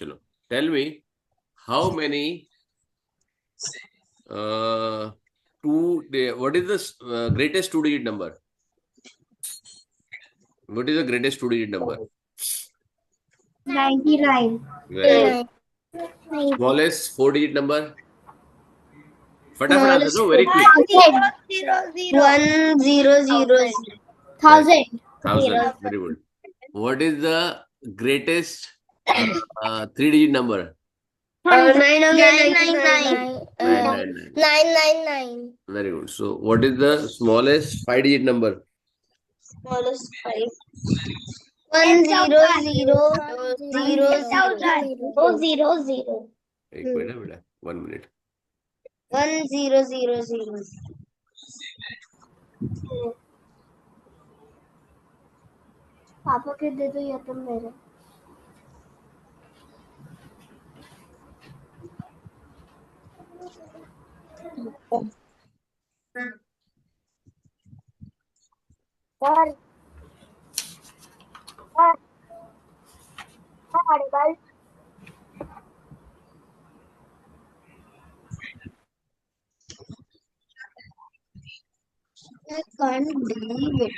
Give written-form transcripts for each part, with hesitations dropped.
चलो, tell me how many what is the greatest two digit number? What is the greatest two digit number? 99. Very good. Smallest four digit number? फटाफट answer दो, very quick. 1000. 1000. Very good. What is the greatest three digit number? 999. 999. Very good. So what is the smallest five digit number? Smallest 5. 100. 000. एक minute बेटा, 1 minute. 1000. पापा के दे दो या तुम मेरे. I can't believe it.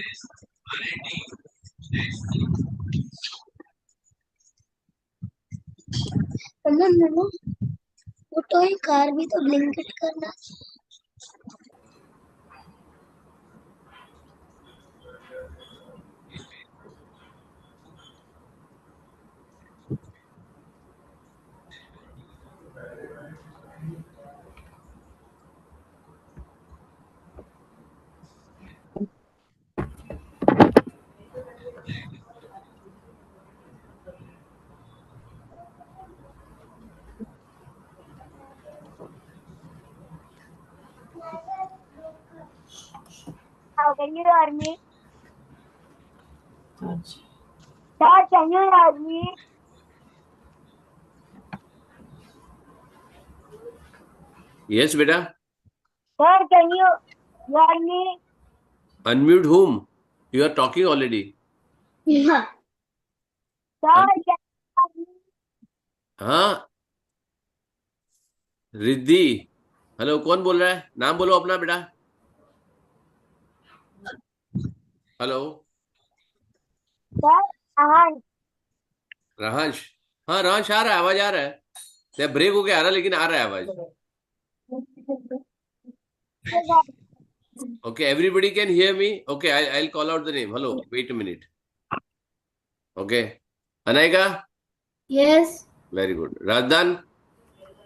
मम्मा वो टॉय कार भी तो ब्लिंकिट करना. How can you hear me? Dad, can you hear me? Yes, beta. Dad, can you hear me? Unmute whom? You are talking already. Yeah. Dad, can you hear me? हाँ, Riddhi. Hello, कौन बोल रहा है? नाम बोलो अपना बेटा. हेलो. Dad, राहंश. हाँ राहंश, आ रहा है, आवाज आ रहा है. ब्रेक हो गया आ रहा, लेकिन आ रहा है आवाज. Okay, everybody can hear me. Okay, I'll call out the name. Hello, wait a minute. Okay, Anaika. Yes. Very good. Radhan.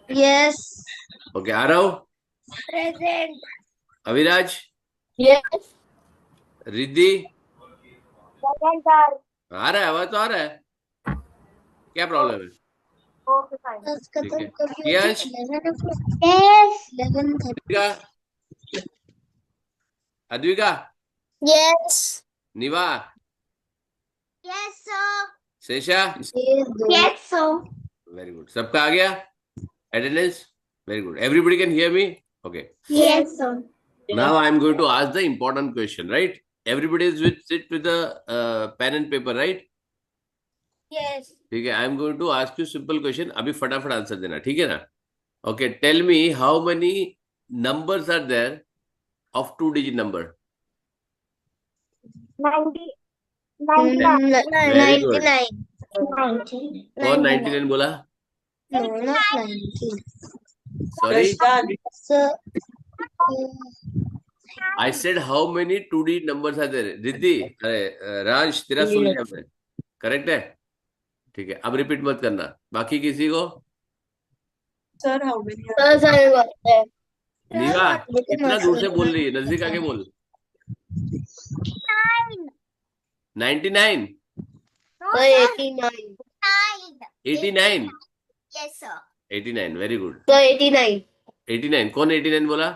Yes. Okay, Arav. Present. Aviraj. Yes. Riddhi. Present, sir. आ रहा है, आवाज तो आ रहा है. क्या प्रॉब्लम है? Okay, fine. ठीक है. यश. Yes. 11:30. अद्विका. Yes. निवा. Yes, sir. शेषा. Yes, sir. Very good. सबका आ गया attendance? Very good. Everybody can hear me? Okay. Yes, sir. Now I am going to ask the important question, right? Everybody is sit with a pen and paper, right? Yes. ठीक है. I am going to ask you simple question. अभी फटाफट answer देना, ठीक है ना? Okay, tell me how many numbers are there of two digit number? 90. Very good. 99. कौन 99 बोला? No, not 90. Sorry, Sir. I said how many two digit numbers are there? Riddhi, अरे राज, तेरा सुन लिया मैं. करेक्ट है? ठीक है. अब रिपीट मत करना. बाकी किसी को? Sir, how many नीवा, इतना दूर से बोल रही है, नजदीक आके बोल. 99. 89. 89. Yes, sir. 89. Very good. So 89. 89. कौन 89 बोला?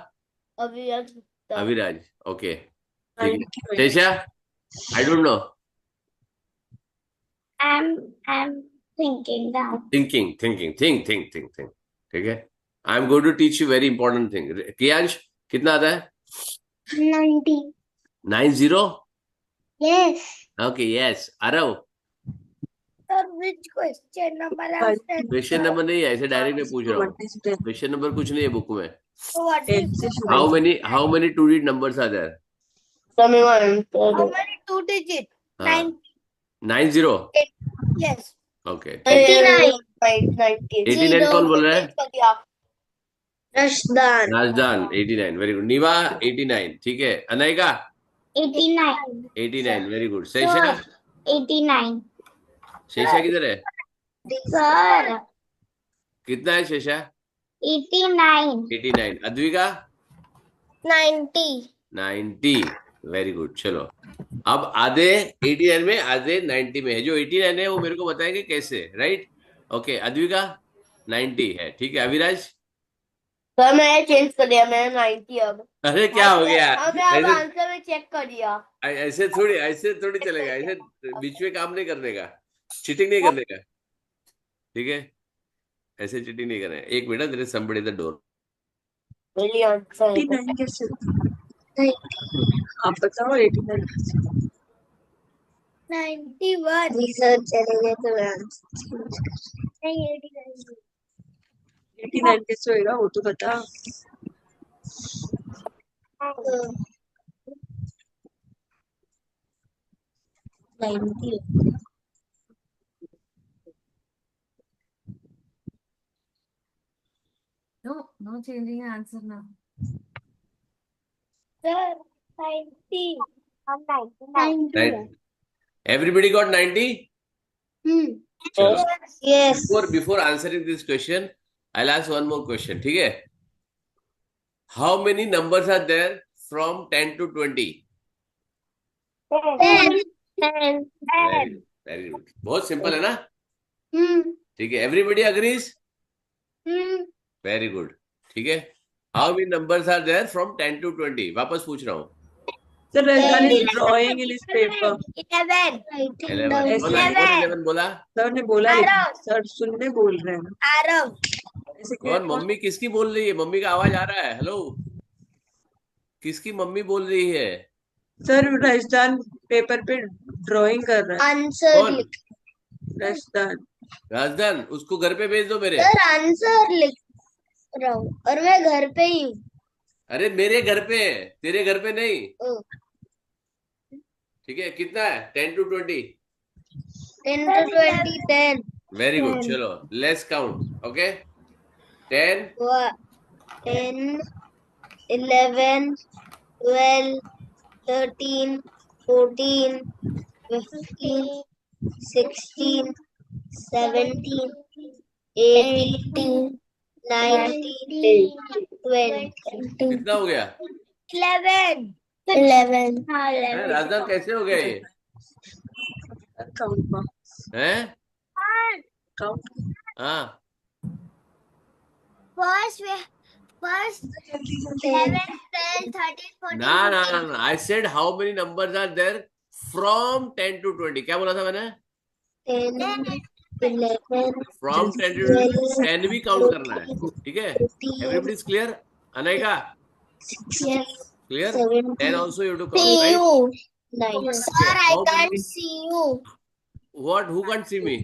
Aviraj. Okay. Shesha, I don't know. I'm thinking now. Thinking. think. ठीक है. I am going to teach you very important thing. Kiyansh, कितना आता है? 90. 90. Yes. Okay, yes. Aarav. Sir, Which question number after? Question number नहीं है, ऐसे डायरेक्ट मैं पूछ रहा हूँ. 1 is 10. क्वेश्चन नंबर कुछ नहीं है बुक में. So what 8 is is How 20. many two-digit numbers are there? how many two digit? हाँ. 90. Yes. Okay. 89. 89 कौन बोल रहा है? Rashdan. Rajdan 89. Very good. Niva 89. ठीक है. अनायका 89. 89. Very good. शेषा 89. शेषा किधर है? Sir. कितना है शेषा? 89. 89. अद्विका 90. 90. Very good. चलो अब आधे 89 में आधे 90 में है. जो 89 है वो मेरे को बताएंगे कैसे. राइट. ओके. अद्विका 90 है. ठीक है. अविराज सर मैंने चेंज कर दिया, मैंने 90 अब। अरे क्या हो गया? मैं अब ऐसे आंसर में चेक कर दिया। ऐसे थोड़ी चलेगा. ऐसे बीच में काम नहीं करने का. चीटिंग नहीं करने का. ठीक है. ऐसे चीटिंग नहीं करना है. एक मिनट. There is somebody at the door. मेरी आंसर 89 कैसे होता है? आप बताओ 89 कैसे होता है? 91. रिसर्च चलेंगे तो नहीं 89. 89 कैसे होएगा वो तो बता. No changing answer now. Sir, 90. 90. Everybody got 90? चलो. Yes. Before answering this question, I'll ask one more question. ठीक है. How many numbers are there from 10 to 20? 10. 10. Very good. Very good. बहुत सिंपल है ना. Hmm. ठीक है. Everybody agrees? Hmm. Very good. ठीक है. How many numbers are there from 10 to 20? वापस पूछ रहा हूँ. Sir, Rajdan is drawing in his paper. 11. 11. कौन 11 बोला? सर ने बोला लेकिन आरव. सर सुनने बोल रहे हैं. Arav. ऐसे कौन? मम्मी किसकी बोल रही है? मम्मी का आवाज आ रहा है. हेलो. किसकी मम्मी बोल रही है? सर राजदान पेपर पे ड्राइंग कर रहा है. Answer. कौन? राजदान. राजदान उसको घर पे भेज दो मेरे. सर आंसर लिख रहा हूँ और मैं घर पे ही हूँ. अरे मेरे घर पे है, तेरे घर पे नहीं. ओ. ठीक है. कितना है? 10 to 20. 10 to 20. 10. Very good. चलो लेट्स काउंट. ओके. 10. 10, 11, 12, 13, 14, 15, 16, 17, 18, 19, 20. कितना हो गया? 11. 11. हाँ, हैं? 11. राजदान कैसे हो गया ये? काउंट हैं? काउंट. हाँ. First, 11, 12, 13, 14, ना. I said how many numbers are there from 10 to 20. क्या बोला था मैंने? 10, 11, From 10 to 20. 10 भी काउंट करना है. ठीक है. Everybody is clear? Anaika clear? 10 also you have to count, See right? you. Nice. Okay, Sir, I how can't many- see you. What? Who can't see me?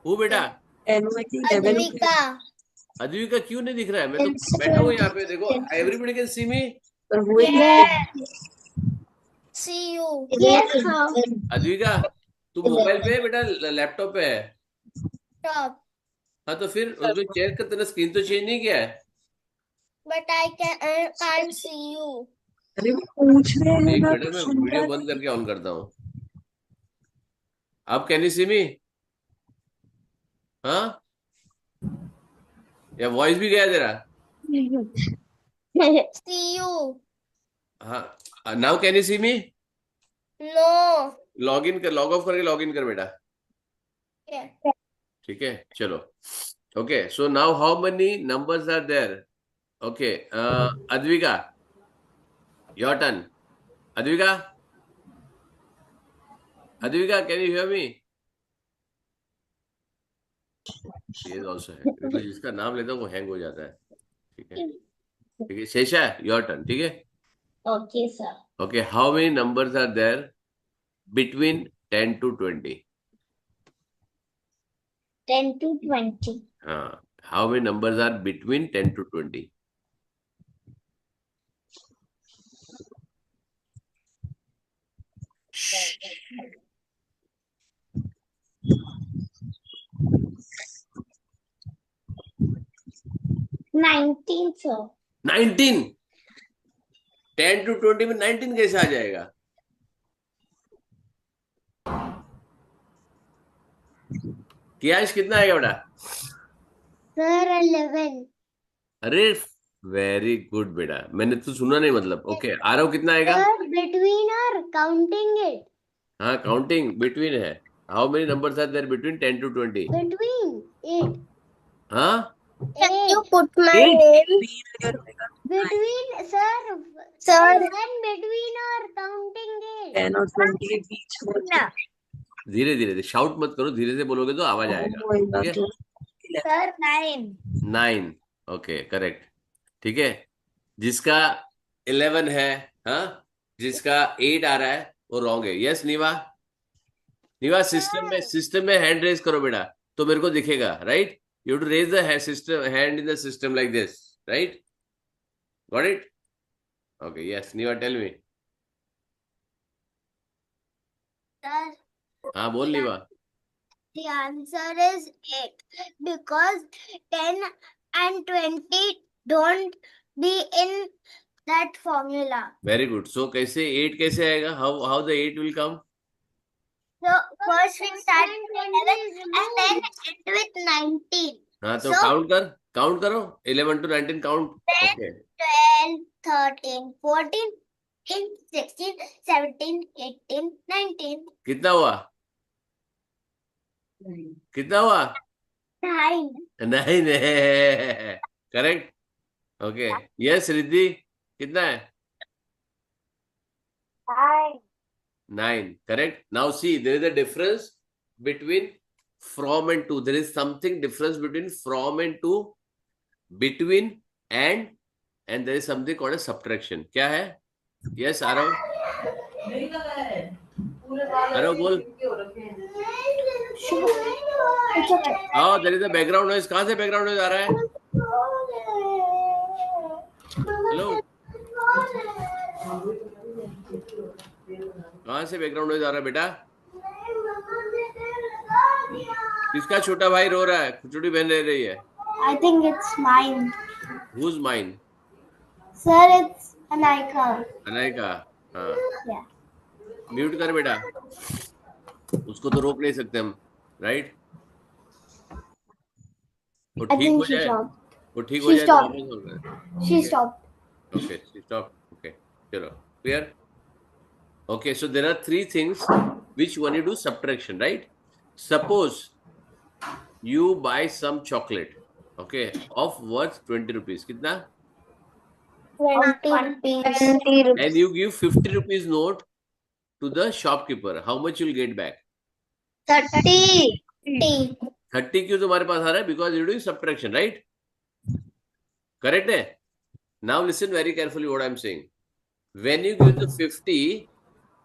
Who बेटा? 10 में कि 11 में. Advika. अद्विका क्यों नहीं दिख रहा है? मैं तो बैठा हूँ यहाँ पे. देखो. Everybody can see me. और वो Yes. See you. Yes. Advika तू मोबाइल पे है बेटा? लैपटॉप पे है? Stop. हाँ तो फिर उसमें चेयर का तेरा स्क्रीन तो चेंज नहीं किया है. But I can't see you. अरे वो पूछ रहे हैं एक ना. मिनट में वीडियो बंद करके ऑन करता हूँ. अब कैन यू सी मी? हाँ. या वॉइस भी गया तेरा? See you. हाँ. Now can you see me? No. Log in कर. लॉग ऑफ करके लॉग इन कर बेटा. Yeah. ठीक है. चलो. Okay. So now how many numbers are there? Okay. Advika your turn. Advika can you hear me? ये ऑल्सो है क्योंकि जिसका नाम लेता हूँ वो हैंग हो जाता है. ठीक है. ठीक है. Shesha your turn. ठीक है. Okay, sir. Okay. How many numbers are there between 10 to 20? 10 to 20. हाँ, how many numbers are between 10 to 20? $19, sir. 19. 10 to 20 में 19 कैसे आ जाएगा? कियाश कितना आएगा बेटा? Sir, 11. अरे वेरी गुड बेटा, मैंने तो सुना नहीं मतलब. ओके, आरव कितना आएगा? Sir, between or counting it? हाँ, काउंटिंग बिटवीन है. How many numbers are there between 10 to 20? Between 8. हाँ, You put my Eight. name? Between, sir. Sir. When between or counting it? 10 और 20 के बीच में धीरे धीरे शाउट मत करो, धीरे से बोलोगे तो आवाज आएगा. होएगा ठीक है? तो Sir, 9. 9. Okay, correct. ठीक है, जिसका 11 है, हाँ, जिसका 8 आ रहा है वो रॉन्ग है. यस नीवा? नीवा, सिस्टम में हैंड रेज करो बेटा तो मेरे को दिखेगा. Right, you to raise the system hand in the system like this. Right, got it? Okay, yes Neeva, tell me. Sir, हाँ, बोल Neeva. the answer is 8 because 10 and 20 don't be in that formula. Very good. So कैसे 8 कैसे आएगा? How the 8 will come? So first we start with 11 and then end with 19. हाँ, तो So- count करो 11 to 19 count. Okay, 12, 13, 14, 15, 16, 17, 18, 19. कितना हुआ? कितना हुआ? 9. 9 है. करेक्ट. ओके, यस रिद्धि, कितना है? 9. Correct. Now see, there is a difference between from and to. There is something difference between from and to, between and there is something called a subtraction. क्या है? Yes, Aarav. Aarav बोल. Oh, there is a background noise. कहाँ से background noise आ रहा है? Hello. कहाँ से background noise आ रहा है बेटा? किसका छोटा भाई रो रहा है? छोटी बहन रह रही है. I think it's mine. Who's mine? Sir, it's Anika. Anaika. हाँ, Yeah. म्यूट कर बेटा, उसको तो रोक नहीं सकते हम. राइट, वो I ठीक हो think she जाए, stopped. वो ठीक हो She जाए तो stopped. वापस हो गए. She stopped. Okay, stop. Okay, चलो, clear? Okay, so there are 3 things which when you do subtraction, right? Suppose you buy some chocolate, okay, of worth 20 rupees. कितना? 20. And you give 50 rupees note to the shopkeeper. How much you'll get back? 30. 30 क्यों तुम्हारे पास आ रहा है? Because you're doing subtraction, right? Correct है? Now listen very carefully what I'm saying. When you give the 50,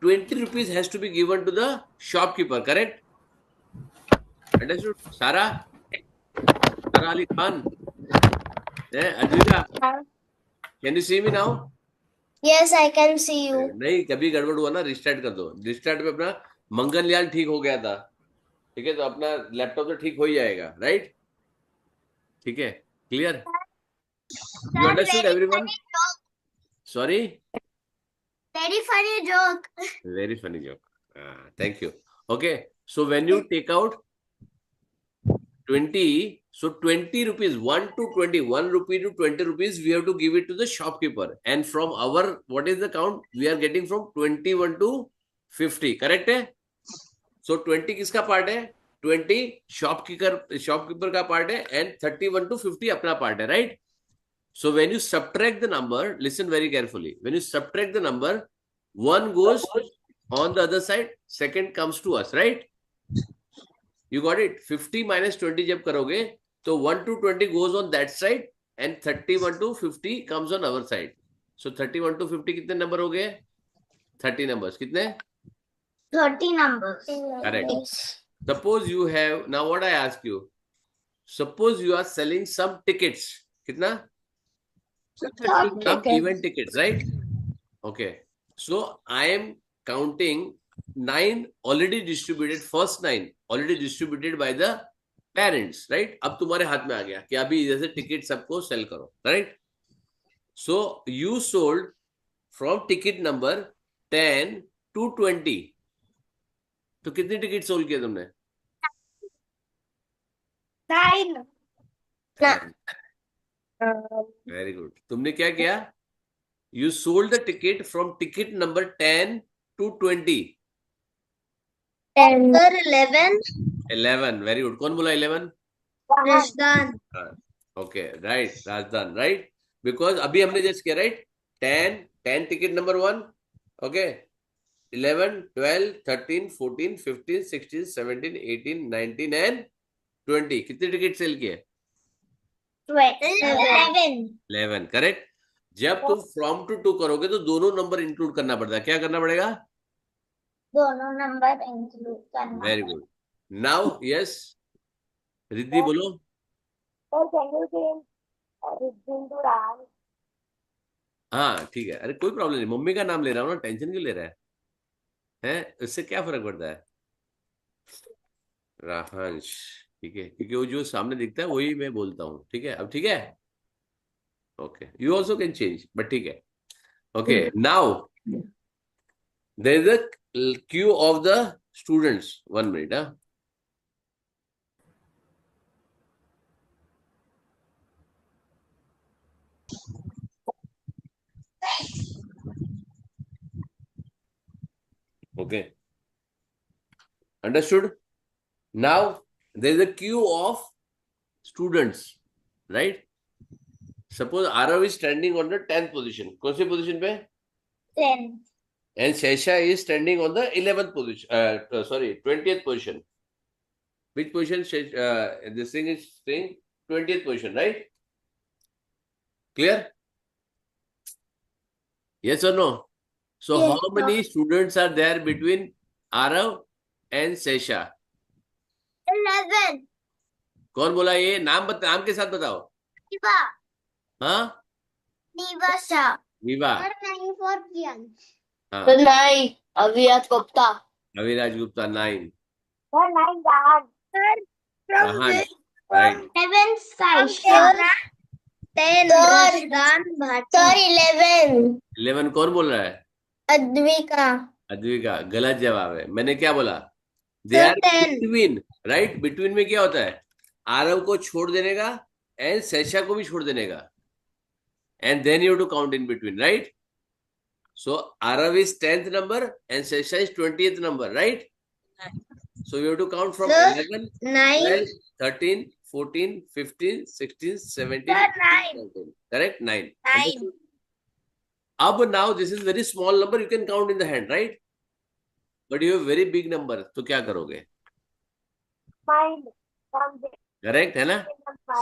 20 rupees has to be given to the shopkeeper, correct? Understood? Sara Ali Khan. Advita, can you see me now? Yes, I can see you. नहीं, कभी गड़बड़ हुआ ना, restart कर दो. Restart पे अपना मंगलयान ठीक हो गया था. ठीक है, तो अपना लैपटॉप तो ठीक हो ही जाएगा. राइट, ठीक है, clear? You understood everyone? Sorry? Very funny joke. Very funny joke. Thank you. Okay, so when you take out 20, so 20 rupees, 1 to 20, 1 rupee to 20 rupees, we have to give it to the shopkeeper. And from our, what is the count? We are getting from 21 to 50. Correct है? So 20 किसका part है? 20 shopkeeper का part है, and 31 to 50 अपना part है, right? So when you subtract the number, listen very carefully. When you subtract the number, one goes on the other side, second comes to us, right? You got it? 50 minus 20 जब करोगे, तो 1 to 20 goes on that side, and 31 to 50 comes on our side. So 31 to 50 कितने number हो गए? 30 numbers. कितने? 30 numbers. Correct. Suppose you have, now what I ask you, suppose you are selling some tickets. कितना? So 30 Some event tickets, right? Okay. So I am counting 9 already distributed, first 9 already distributed by the parents, right? अब तुम्हारे हाथ में आ गया कि अभी जैसे ticket सबको सेल करो, right? So you sold from ticket number 10 to 20. तो कितनी टिकट सोल्ड किया तुमने? 9. Very good. तुमने क्या किया? You sold the ticket from ticket number 10 to 20. 10. Sir, 11. 11. Very good. कौन बोला 11? Rajdan. Okay, right. Rajdan, right? Because अभी हमने just किया, right? 10 ticket number 1. Okay. 11, 12, 13, 14, 15, 16, 17, 18, 19 and 20. कितने टिकट सेल किए? 11. 11. करेक्ट. जब तुम फ्रॉम टू टू करोगे तो दोनों नंबर इंक्लूड करना पड़ता है. क्या करना पड़ेगा? दोनों नंबर इंक्लूड करना. Very good. Now yes, Riddhi बोलो. Sir, can you change Riddhin to Ram? हाँ ठीक है. अरे कोई प्रॉब्लम नहीं, मम्मी का नाम ले रहा हूँ ना, टेंशन क्यों ले रहा है? उससे क्या फर्क पड़ता है? राहंश. ठीक है, क्योंकि वो जो सामने दिखता है वही मैं बोलता हूँ. ठीक है, अब ठीक है. Okay, you also can change, but ठीक है. Okay, now there is a queue of the students. 1 minute. Okay, understood? Now there is a queue of students, right? Suppose Arav is standing on the 10th position. कौन सी position पे? 10. And Shesha is standing on the 11th position. 20th position. Which position? This thing is saying 20th position, right? Clear? Yes or no? So Yes, how many students are there between Arav and Shesha? 11. कौन बोला ये? नाम नाम के साथ बताओ. Diva. हाँ, Divasha. विवा. 9 for Priyansh. हाँ, तो नहीं Aviraj Gupta. Aviraj Gupta 9. 9 Dahan. Sir, Dahan, right. 7 Saisha. 10 Rajdan Bhatia. Sir, 11. 11 कौन बोल रहा है? Advika. अद्विका. गलत जवाब है. मैंने क्या बोला? They Sir, are 10. Between, right? Between में क्या होता है? आरव को छोड़ देने का एंड शैशा को भी छोड़ देने का, and then you to count in between, right? So Aarav is 10th number and Shaisha is 20th number, right? So you have to count from Sir, 11, 9. 12, 13, 14, 15, 16, 17, Sir, 9. 19. Correct? 9. 9. अब now this is very small number, you can count in the hand, right? But you have very big number, तो क्या करोगे? Find from the Correct है ना?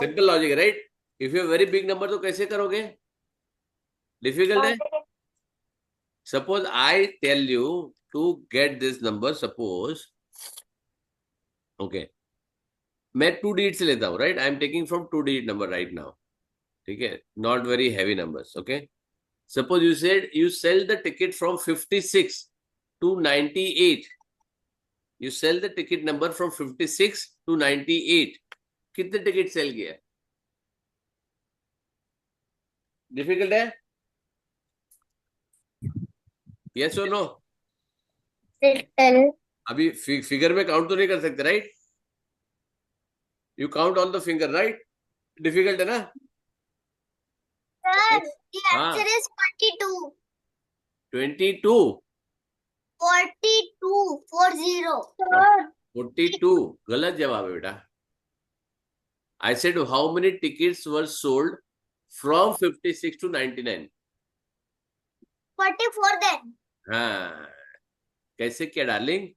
Simple logic, right? If you have very big number, तो कैसे करोगे? Difficult है? Suppose I tell you to get this number, suppose, okay, मैं 2 digit से लेता हूँ, right? I am taking from 2 digit number right now. ठीक है? Not very heavy numbers, okay? Suppose you said you sell the ticket from 56 to 98. You sell the ticket number from 56 to 98. कितने ticket cell किया? Difficult है? Yes और no? अभी figure में count तो नहीं कर सकते, right? You count on the finger, right? Difficult है ना? Sir, the हाँ. answer is 42. 22. 42. 40. Sir, 42. गलत जवाब है बेटा. I said how many tickets were sold from 56 to 99. 44 then. हाँ, कैसे किया darling?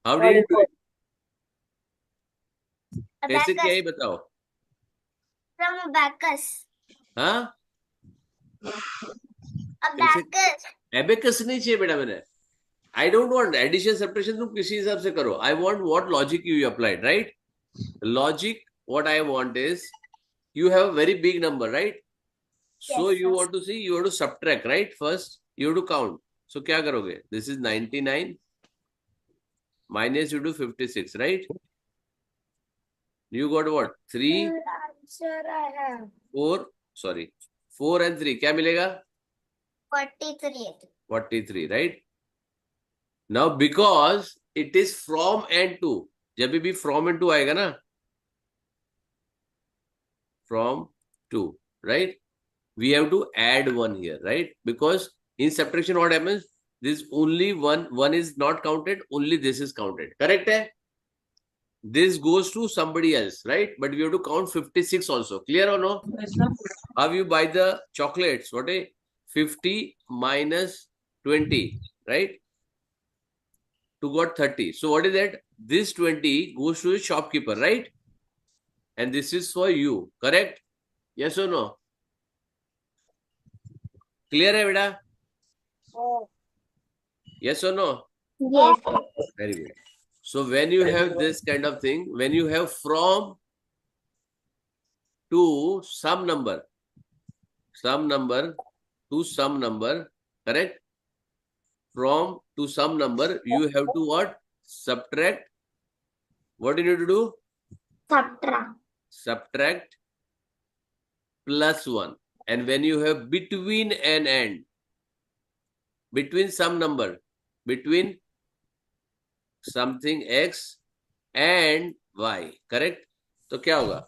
How did you do it? कैसे किया ये बताओ? From Abacus. हाँ, Abacus. एबेकस नहीं चाहिए बेटा मैंने. I don't want addition subtraction तुम किसी हिसाब से करो. I want what logic you applied, right? Logic, what I want is you have a very big number, right? So Yes, you sir. want to see, you have to subtract, right? First, you have to count. So क्या करोगे? This is 99 minus you do 56, right? You got what? 3, Answer I have 4, sorry. 4 and 3. क्या मिलेगा? 43. 43, right? Now because it is from and to, जब भी from and to आएगा ना, from to, right? We have to add 1 here, right? Because in subtraction what happens? This only one is not counted, only this is counted. Correct? Hai? This goes to somebody else, right? But we have to count 56 also. Clear or no? How you buy the chocolates? What is 50 minus 20, right? To got 30. So what is that? This 20 goes to the shopkeeper, right? And this is for you. Correct? Yes or no? Clear hai beta? Yes or no? Yes. Very good. So when you have this kind of thing, when you have from to some number to some number, correct? From to some number, you have to what? Subtract. What do you need to do? Subtract. Subtract plus 1. And when you have between an and, between some number, between something x and y, correct? तो क्या होगा?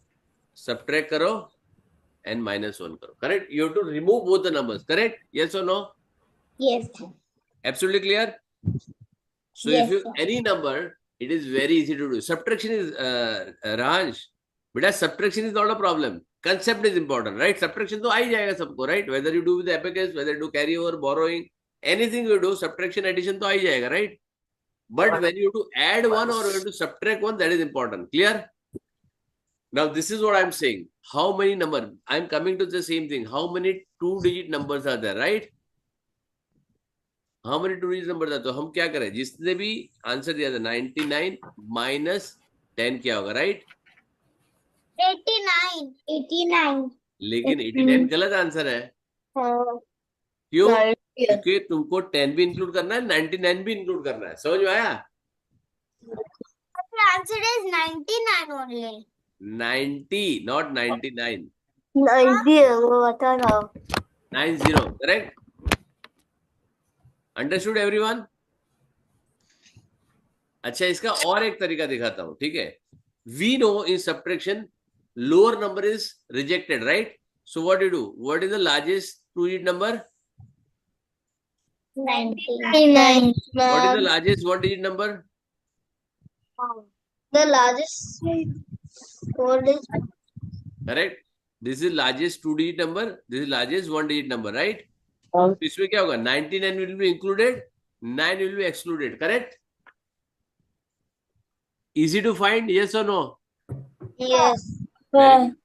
Subtract करो and minus 1 करो. Correct? You have to remove both the numbers. Correct? Yes or no? Yes. Absolutely clear? So Yes, if you sir. any number, it is very easy to do. Subtraction is Raj. But subtraction is not a problem. Concept is important, right? Subtraction तो आ ही जाएगा सबको, right? Whether you do with the abacus, whether you do carry over, borrowing, anything you do, subtraction, addition तो आ ही जाएगा, right? But when you do add 1 or you have to subtract 1, that is important. Clear? Now this is what I'm saying. How many numbers? I'm coming to the same thing. How many 2-digit numbers are there, right? How many 2-digit numbers are? तो हम क्या करें? जिसने भी answer दिया था 99 minus 10 क्या होगा, right? 89. लेकिन 89 गलत आंसर है. क्यों? क्योंकि तुमको 10 भी इंक्लूड करना है, 99 भी इंक्लूड करना है. समझ में आया? The answer is 99 only. 90, not 99. 90 वो बता था. 90, correct? Understood everyone? अच्छा, इसका और एक तरीका दिखाता हूं, ठीक है? We know in subtraction, lower number is rejected, right? So what do you do? What is the largest 2-digit number? 99. What is the largest 1-digit number? The largest word is Correct? This is largest 2-digit number. This is largest 1-digit number, right? इसमें क्या होगा? 99 will be included, 9 will be excluded. Correct? Easy to find, yes or no? yes. Very good.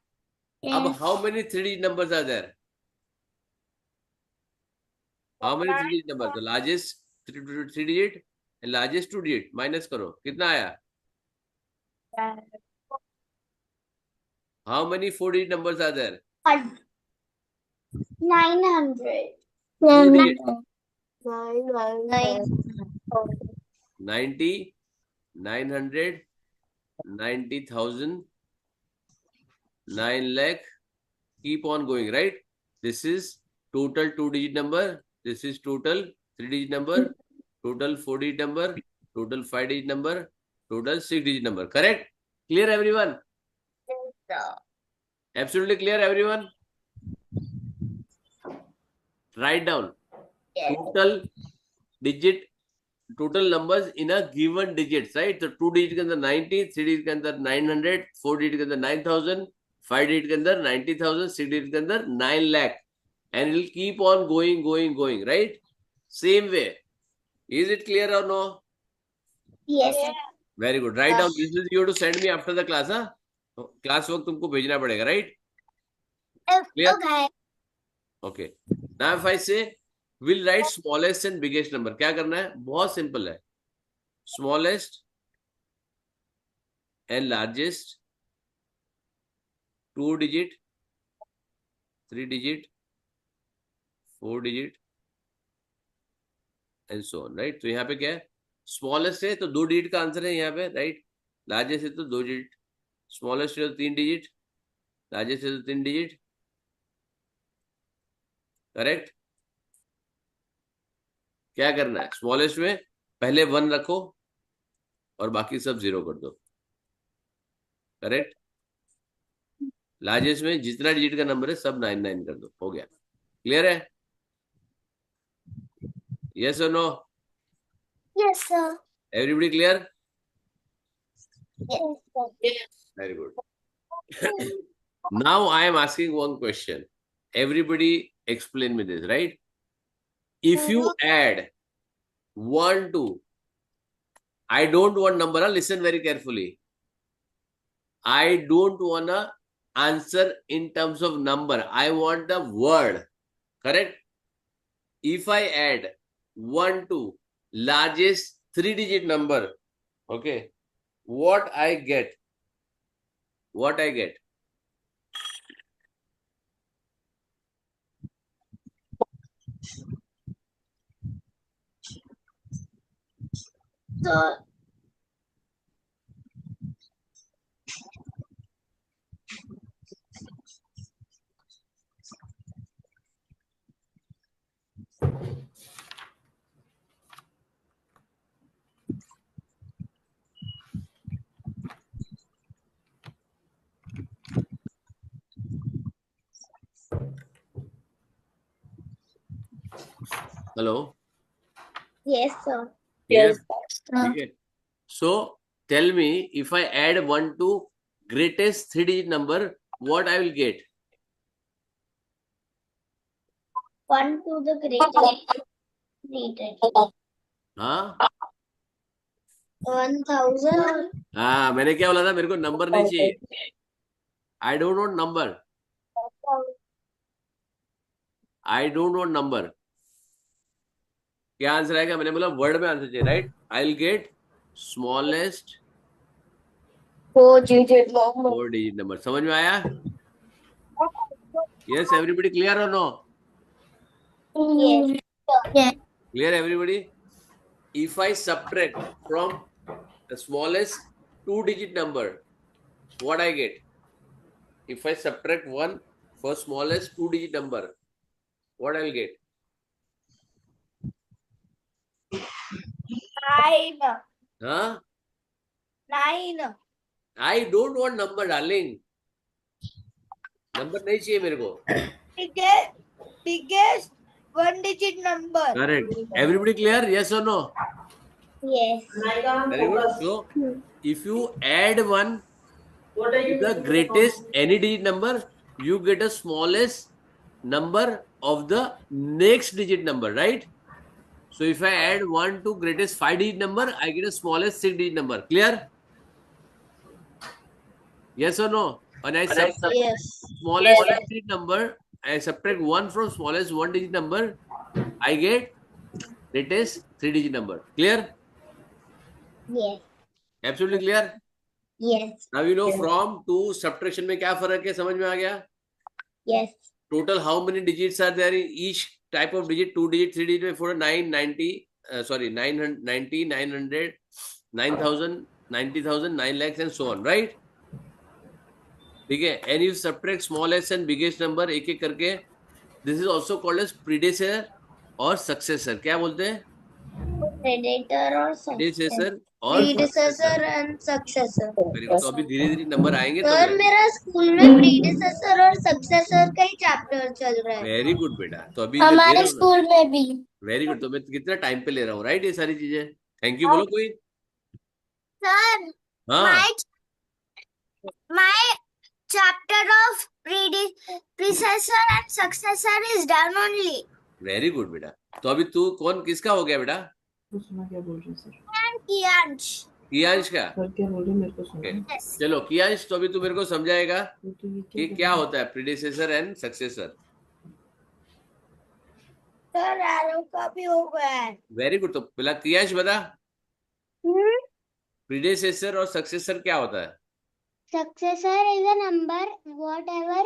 Yes. Ab how many 3-digit numbers are there? How many 3-digit numbers? The largest 3-digit and largest 2-digit. Minus करो. कितना आया? How many 4-digit numbers are there? 900. 2-digit. 9. 90, 900, 90,000, 9 lakh. Keep on going, right? This is total 2-digit number. This is total 3-digit number, total 4-digit number, total 5-digit number, total 6-digit number. Correct? Clear, everyone? Absolutely clear, everyone? Write down total digit, total numbers in a given digits, right? So 2-digit के अंदर 90, 3-digit के अंदर 900, 4-digit के अंदर 9,000, 5-digit के अंदर 90,000, 6-digit के अंदर 9 lakh, and it will keep on going, right? Same way. Is it clear or no? Yes. Very good. Write down. This is you have to send me after the class, huh? Class work तुमको भेजना पड़ेगा, right? Clear? Okay. Okay. Now if I say will write smallest and biggest number. क्या करना है? बहुत simple है. Smallest and largest, 2 digit, 3 digit, 4 digit and so on. Right. तो यहाँ पे क्या है? स्मॉलेस्ट है तो 2 डिजिट का आंसर है यहाँ पे. राइट. लार्जेस्ट है तो 2 डिजिट, स्मॉलेस्ट है तो 3 डिजिट, लार्जेस्ट है तो 3 डिजिट. करेक्ट. क्या करना है? स्मॉलेस्ट में पहले 1 रखो और बाकी सब 0 कर दो. करेक्ट. लार्जेस्ट में जितना डिजिट का नंबर है सब 99 कर दो. हो गया. क्लियर है? यस और no? Yes, sir. Everybody clear? Yes, sir. Very good. Now I am asking one question. Everybody explain me this, right? If you add 1 to, I don't want number, listen very carefully. I don't want to answer in terms of number. I want the word. Correct? If I add 1 to largest 3-digit number, okay, what I get? What I get? So, Hello? yes, sir. Yes. Sir. Okay. So tell me, if I add 1 to greatest 3-digit number, what I will get? 1 to the greatest needed. हाँ 1000. हाँ, मैंने क्या बोला था? मेरे को number नहीं चाहिए. I don't want number. I don't want number. क्या आंसर आएगा? मैंने बोला वर्ड में आंसर चाहिए. Right. I will get smallest 4-digit number. 4-digit number. समझ में आया? यस. एवरीबडी क्लियर और no? Yes. Yes. Clear everybody? If I subtract from the smallest 2-digit number, what I get? If I subtract 1 for smallest 2-digit number, what I will get? 9. Huh? 9. I don't want number, darling. Number नहीं चाहिए मेरे को. Biggest 1-digit number. Correct. Everybody clear? Yes or no? Yes. Very good. So, if you add 1 to the greatest any digit number, you get a smallest number of the next digit number, right? So if I add 1 to greatest 5-digit number, I get a smallest 6-digit number. Clear? Yes or no? And I subtract Yes. smallest 2-digit number, I subtract 1 from smallest 1-digit number, I get greatest 3-digit number. Clear? Yes. Absolutely clear? Yes. Now you know from to subtraction में क्या फर्क है? समझ में आ गया? Yes. Total how many digits are there in each type of digit? 2 digit, 3 digit, 4, 9, 90, 900, 90, 900, 9,000, 90,000, 9 lakhs and so on, right? ठीक है. And you subtract smallest and biggest number एक एक करके. This is also called as predecessor और successor. क्या बोलते हैं? Predator or Predecessor और predecessor and successor. Very good. तो अभी धीरे धीरे नंबर आएंगे तो सर मेरा स्कूल में प्रीडिसेसर और सक्सेसर का ही चैप्टर चल रहा है. वेरी गुड बेटा. तो अभी हमारे स्कूल में भी. Very good. तो मैं कितना टाइम पे ले रहा हूँ, राइट? ये सारी चीजें. Thank you. बोलो कोई. सर हाँ my chapter of predecessor and successor is done only. Very good बेटा. तो अभी तू कौन किसका हो गया बेटा? सुना क्या बोल रहे सर? And Kiyansh. कियांश का. सर क्या बोल रहे मेरे को सुना. Yes. चलो कियांश, तो अभी तू मेरे को समझाएगा तो ये कि क्या होता है predecessor and successor. Sir arrow का भी हो गया है। Very good. तो पहला क्रियाश बता, प्रीडेसेसर और सक्सेसर क्या होता है? Successor is a number, whatever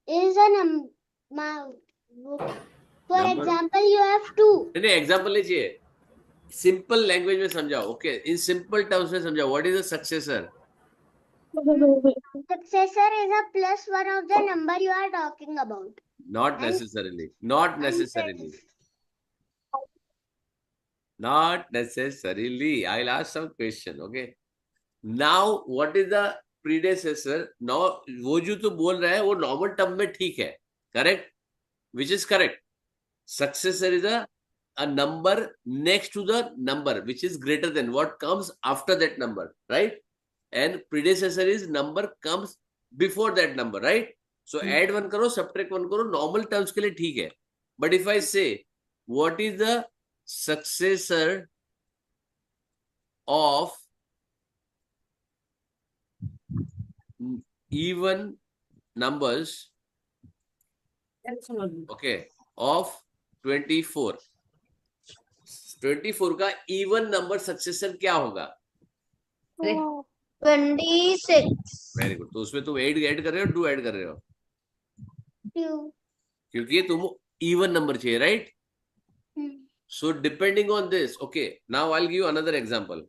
is a number. For Number. example, you have two. नहीं, एग्जाम्पल नहीं चाहिए, सिंपल लैंग्वेज में समझाओ। ओके, इन सिंपल टर्म्स में समझाओ, what is a successor? Successor is a plus one of the number you are talking about. Not And- necessarily. Not necessarily. Not necessarily. I'll ask some question. Okay. Now, what is the predecessor? Now, वो जो तू बोल रहा है वो normal term में ठीक है, correct, which is correct. Successor is a number next to the number which is greater than what comes after that number, right? And predecessor is number comes before that number, right? So add one करो, subtract one करो, normal terms के लिए ठीक है. But if I say what is the successor of even numbers, okay, of 24, 24 का even number successor क्या होगा? 26. Very good. तो उसमें तुम ऐड कर रहे हो, 2 ऐड कर रहे हो, Two. क्योंकि तुम इवन नंबर चाहिए, right? So depending on this, okay, now I'll give you another example.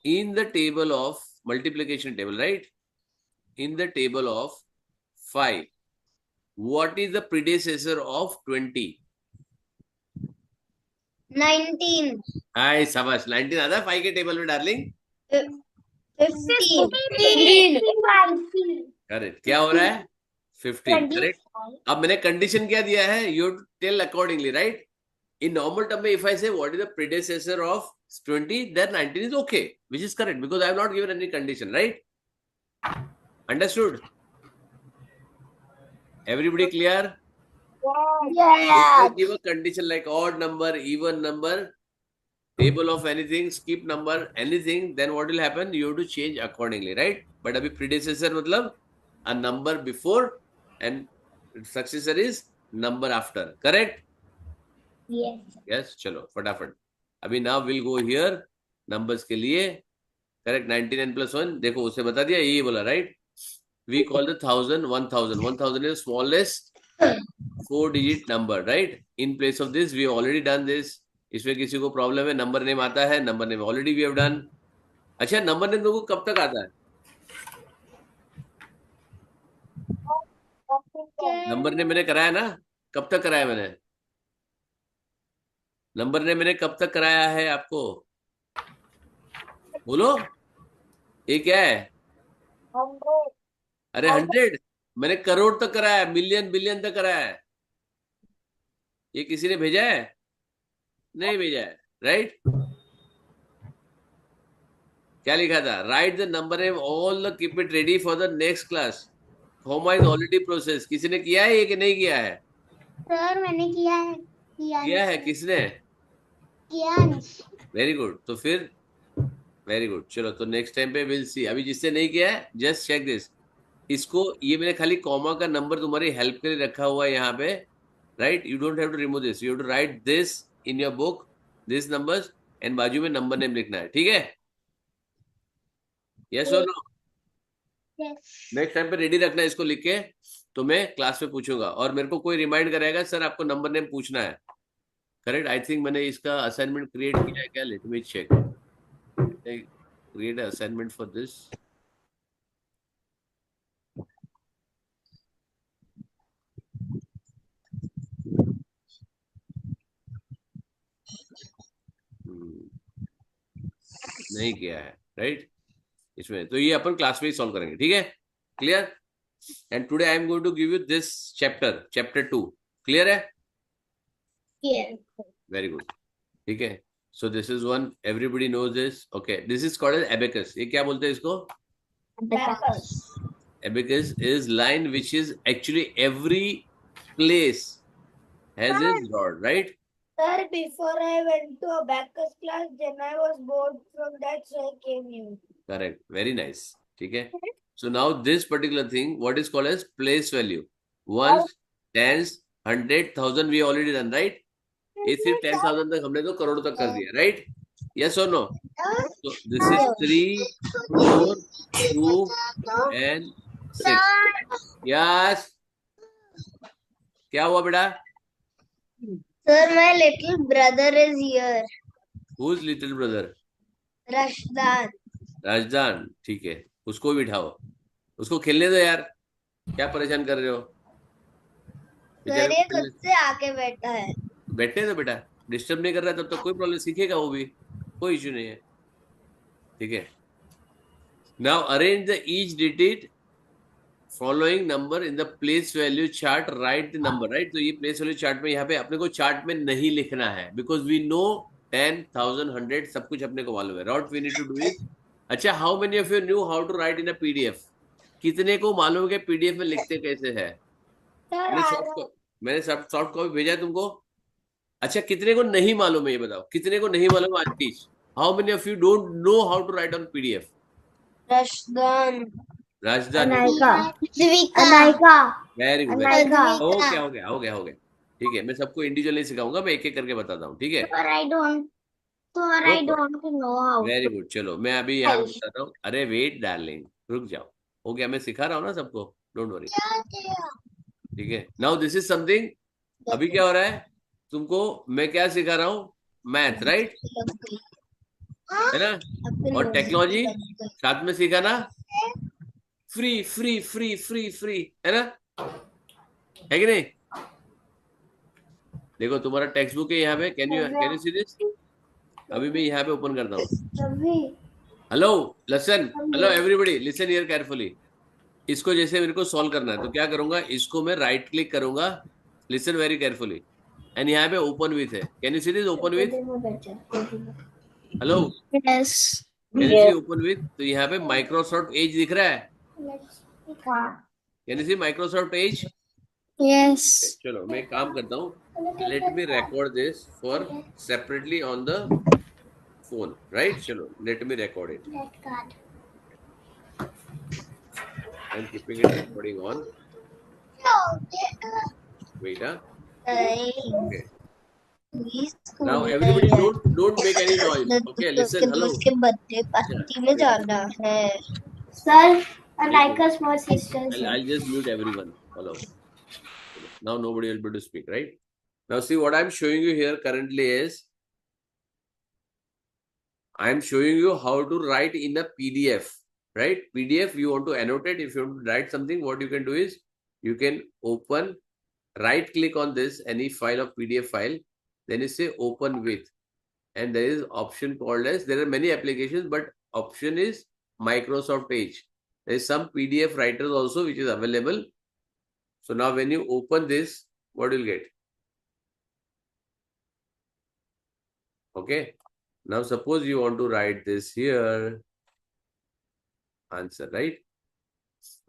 In the table of multiplication table, right? In the table of 5, what is the predecessor of 20? 19. हाय शाबाश, 19 आता है 5 के table में darling. 15. Correct, क्या हो रहा है? 15, correct. अब मैंने कंडीशन क्या दिया है? You tell accordingly, right? In normal term, if I say what is the predecessor of 20, then 19 is okay, which is correct because I have not given any condition, right? Understood? Everybody clear? If I give a condition like odd number, even number, table of anything, skip number, anything, then what will happen? You have to change accordingly, right? But abhi predecessor matlab a number before and successor is number after, correct? Yes. Yes, चलो फटाफट। अभी now will go here numbers के लिए, correct. 99 plus 1 देखो, उसे बता दिया, ये बोला, right? We call the 1000 1000 1000 is smallest 4 digit number, right? In place of this we already done this. इसमें किसी को प्रॉब्लम है? नंबर नेम आता है, number name already we have done. अच्छा, नंबर नेम लोगों को कब तक आता है? नंबर नेम मैंने कराया ना, कब तक कराया मैंने? नंबर ने मैंने कब तक कराया है आपको? बोलो, ये क्या है? अरे 100, मैंने करोड़ तक कराया, मिलियन बिलियन तक कराया है। ये किसी ने भेजा है? नहीं भेजा है, राइट? क्या लिखा था? Right the number name all the, keep it ready for the next class. Comma is already process. किसी ने किया है ये कि नहीं किया है? सर मैंने किया है। किया है, किसने? किया। Very good. तो फिर वेरी गुड, चलो तो नेक्स्ट टाइम पे विल सी। अभी जिससे नहीं किया है, जस्ट चेक दिस। इसको, ये मैंने खाली कॉमा का नंबर तुम्हारी हेल्प के लिए रखा हुआ है यहाँ पे, right? You don't have to remove this, you have to write this in your book, this numbers, and बाजू में नंबर नेम लिखना है, ठीक है? यस और नो? नेक्स्ट टाइम पे रेडी रखना है इसको लिख के, तो मैं क्लास में पूछूंगा और मेरे को कोई रिमाइंड करेगा, सर आपको नंबर नेम पूछना है, करेक्ट? आई थिंक मैंने इसका असाइनमेंट क्रिएट किया है क्या? Let me check, create assignment for this. नहीं किया है, राइट? इसमें तो ये अपन क्लास में ही सॉल्व करेंगे, ठीक है? Clear? And today I am going to give you this chapter 2। Clear है? वेरी गुड, ठीक है। So this is one, everybody knows this, okay. This is called as abacus. ये क्या बोलते हैं इसको? Abacus is line which is actually every place has its rod, right? Sir, before I went to abacus class, then I was bored from that, so I came here. Correct. Very nice. Okay. So now this particular thing, what is called as place value? Ones, tens, 100,000 we already done, right? ये सिर्फ 10,000 तक हमने तो करोड़ तक कर दिया, right? Yes or no? So this is 3, 4, 2 and 6. Yes. क्या हुआ बेटा? Sir, my little brother is here. Who's little brother? Rashdan. Razdan, ठीक है, उसको बिठाओ, उसको खेलने दो यार, क्या परेशान कर रहे हो? बेचारे सर ये को खुद से आके बैठा है. बैठने दो बेटा, डिस्टर्ब नहीं कर रहा है, तब तक कोई प्रॉब्लम, सीखेगा वो भी, कोई इश्यू नहीं है, ठीक है. Now arrange the each digit following number in the place value chart, right the number, right. तो ये प्लेस वैल्यू चार्ट में यहाँ पे अपने को चार्ट में नहीं लिखना है, बिकॉज वी नो 10,000, 100 सब कुछ अपने को मालूम है. What we need to do is, अच्छा, how many of you know how to write in a PDF? कितने को मालूम है पीडीएफ में लिखते कैसे है? मैंने सॉफ्ट कॉपी भेजा है तुमको. अच्छा, कितने को नहीं मालूम है ये बताओ, कितने को नहीं मालूम आज teach? How many of you don't know how to write on PDF? Rashdan. राजधानी, Anayika. Very good, Anayika. हो गया, हो गया, हो गया, हो गया, ठीक है. मैं सबको इंडिविजुअली सिखाऊंगा, मैं एक एक करके बताता हूँ, ठीक है. Sir, I don't know how. Very good, चलो मैं अभी यहाँ पे बताता हूँ. अरे वेट डार्लिंग, रुक जाओ, हो गया, मैं सिखा रहा हूँ ना सबको, डोंट वरी, ठीक है. नाउ दिस इज समथिंग, अभी क्या हो रहा है तुमको, मैं क्या सिखा रहा हूँ? मैथ, राइट, है ना, और टेक्नोलॉजी साथ में सीखा ना. Free free free free free, है ना, है कि नहीं? देखो तुम्हारा टेक्स्ट बुक है यहाँ पे, कैन यू सी दिस? अभी मैं यहाँ पे ओपन करता हूँ. Hello, listen, hello everybody, listen here carefully. इसको जैसे मेरे को सॉल्व करना है तो क्या करूंगा, इसको मैं राइट क्लिक करूंगा, लिसन वेरी केयरफुली, एंड यहाँ पे ओपन विथ है. Can you see this open with? Hello, Yes. Can you see open with? तो यहाँ पे माइक्रोसॉफ्ट एज दिख रहा है, can you see Microsoft Edge? Yes. चलो मैं एक काम करता हूँ, let me record this for separately on the phone, right. चलो let me record it, I am keeping it recording on. Wait, okay. Now everybody don't make any noise. Okay, listen. Hello. उसके birthday party में जाना है. Sir, Anayika's small sister. I'll just mute everyone. Hello. Now nobody will be able to speak, right? Now see what I'm showing you here currently is I'm showing you how to write in a PDF, right? PDF, you want to annotate. If you want to write something, what you can do is you can open, right click on this, any file of PDF file, then you say open with, and there is option called as, there are many applications, but option is Microsoft Edge. There is some PDF writers also which is available. So now when you open this, what you'll get? Okay. Now suppose you want to write this here. Answer, right?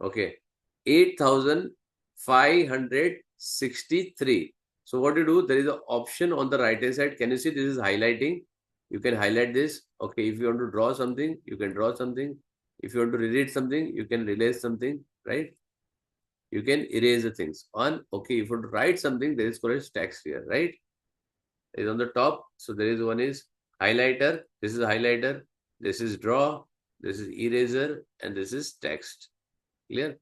Okay. 8,563. So what you do, there is an option on the right hand side. Can you see this is highlighting? You can highlight this. Okay. If you want to draw something, you can draw something. If you want to relate something, you can relate something, right? You can erase the things on. Okay. If you want to write something, there is called as text here, right? It is on the top. So there is one is highlighter. This is highlighter. This is draw. This is eraser. And this is text. Clear?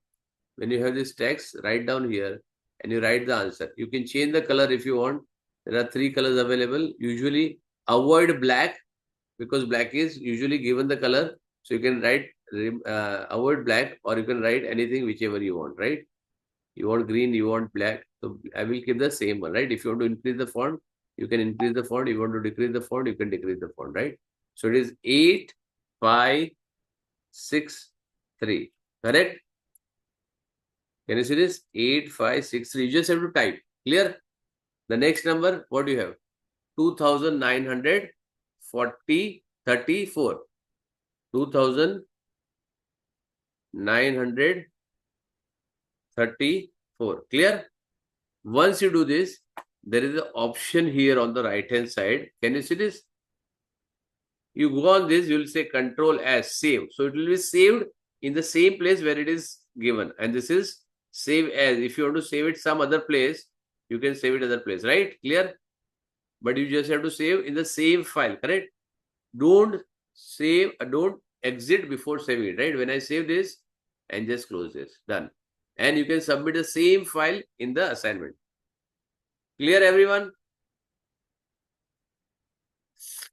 When you have this text, write down here and you write the answer. You can change the color if you want. There are 3 colors available. Usually avoid black because black is usually given the color. So you can write avoid black, or you can write anything whichever you want, right? You want green, you want black. So I will keep the same one, right? If you want to increase the font, you can increase the font. If you want to decrease the font, you can decrease the font, right? So it is 8,563. Correct? Can you see this? 8,563. You just have to type. Clear? The next number, what do you have? 2,934. 2,934. Clear? Once you do this, there is an option here on the right hand side. Can you see this? You go on this, you will say Control S, save. So it will be saved in the same place where it is given. And this is save as. If you want to save it some other place, you can save it other place, right? Clear? But you just have to save in the same file, correct? Don't save, don't exit before saving it, right? When I save this and just close this, done. And you can submit the same file in the assignment. Clear, everyone?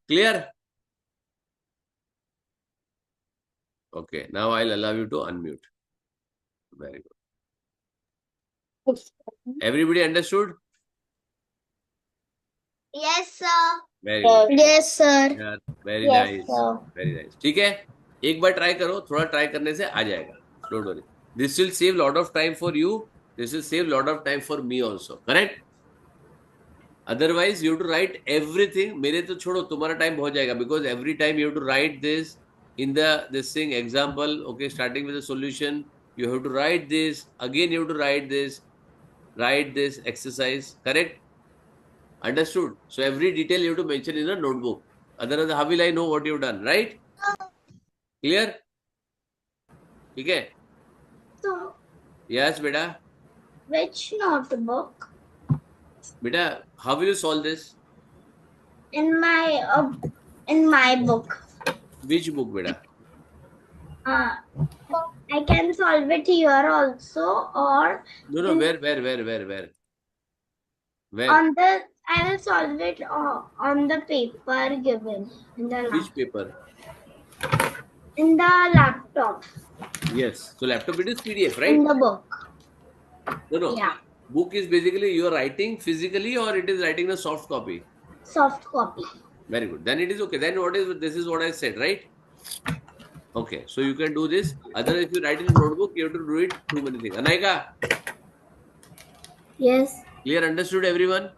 Clear? Okay, now I'll allow you to unmute. Very good. Everybody understood? Yes, sir. Very good. Yes, sir. Yeah, very Yes, nice. sir. Very nice. ठीक है, एक बार try करो, थोड़ा try करने से आ जाएगा. Don't worry. This will save lot of time for you. This will save lot of time for me also. Correct? Otherwise, you have to write everything. मेरे तो छोड़ो, तुम्हारा टाइम बहुत जाएगा, because every time you have to write this in the this thing example. Okay, starting with the solution, you have to write this. Again, you have to write this exercise. Correct? Understood? So every detail you have to mention in a notebook. Otherwise, how will I know what you've done? Right? Clear? ठीक है? So, Yes, beta. which notebook? Beta, how will you solve this? In my book. Which book, beta? I can solve it here also, or No, where? Where? I will solve it on the paper given in the Which paper? in the laptop, Yes. So laptop it is PDF, in right? the book. No. Yeah, Book is basically you are writing physically or it is writing a soft copy. soft copy. Very good. Then it is okay. Then this is what I said, right? Okay. So you can do this. Otherwise, if you write in a notebook, you have to do it too many things. Anaika, Yes. clear? Understood, everyone?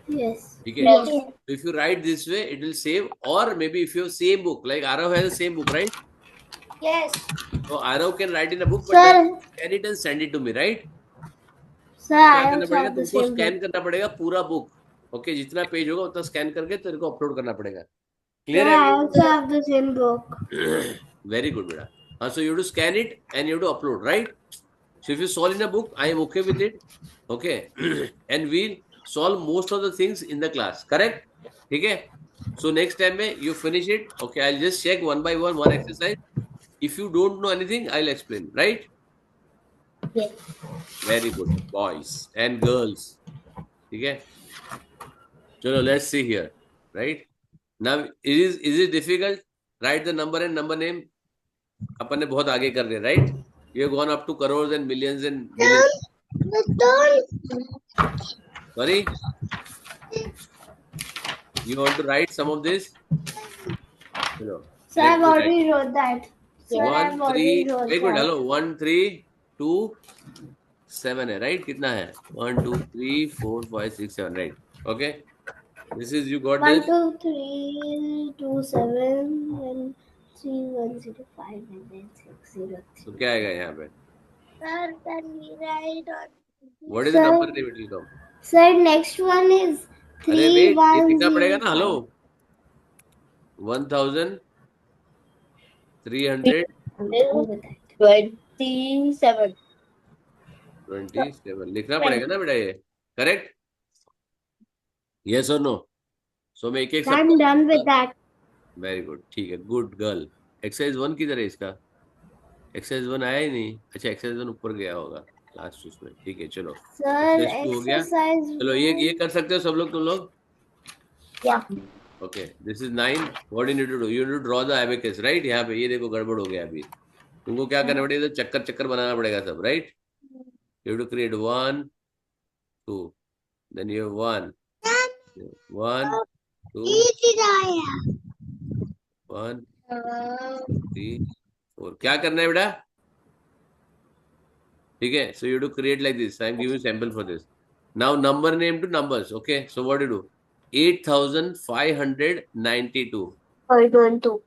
Yes. Okay. Yes. So if you write this way, it will save. Or maybe if you have same book, like Arav has the same book, right? Yes. So Arav can write in a book, but Sir. then scan it and send it to me, right? Sir, क्या I करना also पड़ेगा? have the तुमको same scan book. करना पड़ेगा पूरा book. Okay, जितना page होगा उतना स्कैन करके तेरे को अपलोड करना पड़ेगा. Sir, क्लियर I है? also have the same book. Very good, बेटा. So you have to scan it and you have to upload, right? So if you solve in a book, I am okay with it. Okay, and we'll solve most of the things in the class. Correct? ठीक है? So next time में you finish it. Okay, I'll just check one by one exercise. If you don't know anything, I'll explain. Right? Yes. Very good, boys and girls. ठीक है? चलो, let's see here. Right? Now, is it difficult? Write the number and number name. अपन ने बहुत आगे कर दिया, right? You have gone up to crores and millions and millions. Sorry? You want to write some of this? Hello. Sir, I've already wrote that. Sir, I've 1, already 3, wrote एक minute, that. hello, 1, 3, 2, 7 है, right? कितना है? 1, 2, 3, 4, 5, 6, 7, right? Okay. This is, you got 1, this? 2, 3, 2, 7, and 3, 1, 0, 5, and then 6, 0, 3. तो क्या आएगा यहाँ पे? Sir, can we write on? What is the number name it will come? Sir, next one is अरे 3, wait, 1, ये लिखना 0, पड़ेगा ना, 5. hello? 1,300. 27. 27 लिखना पड़ेगा ना बेटा, ये करेक्ट? यस और नो? सो मैं एक I'm done with that. Very good, ठीक है, गुड गर्ल. एक्सरसाइज 1 किधर है इसका? एक्सरसाइज 1 आया ही नहीं. अच्छा, एक्सरसाइज 1 ऊपर गया होगा लास्ट उसमें. ठीक है, चलो. Sir, Exercise 2 हो गया. exercise. चलो, ये कर सकते हो सब लोग, तुम लोग? Yeah. Okay, this is 9. What you need to do? You need to draw the abacus, right? यहाँ पे ये देखो गड़बड़ हो गया अभी. तुमको क्या करना पड़ेगा? चक्कर बनाना पड़ेगा सब, right? You have to create 1, 2, then you have 1, 1, 2, 1, 3, 4. क्या करना है बेटा? ठीक है, so you have to create like this. I am giving you sample for this. Now number name to numbers. Okay, so what do you do? 8,592. 512.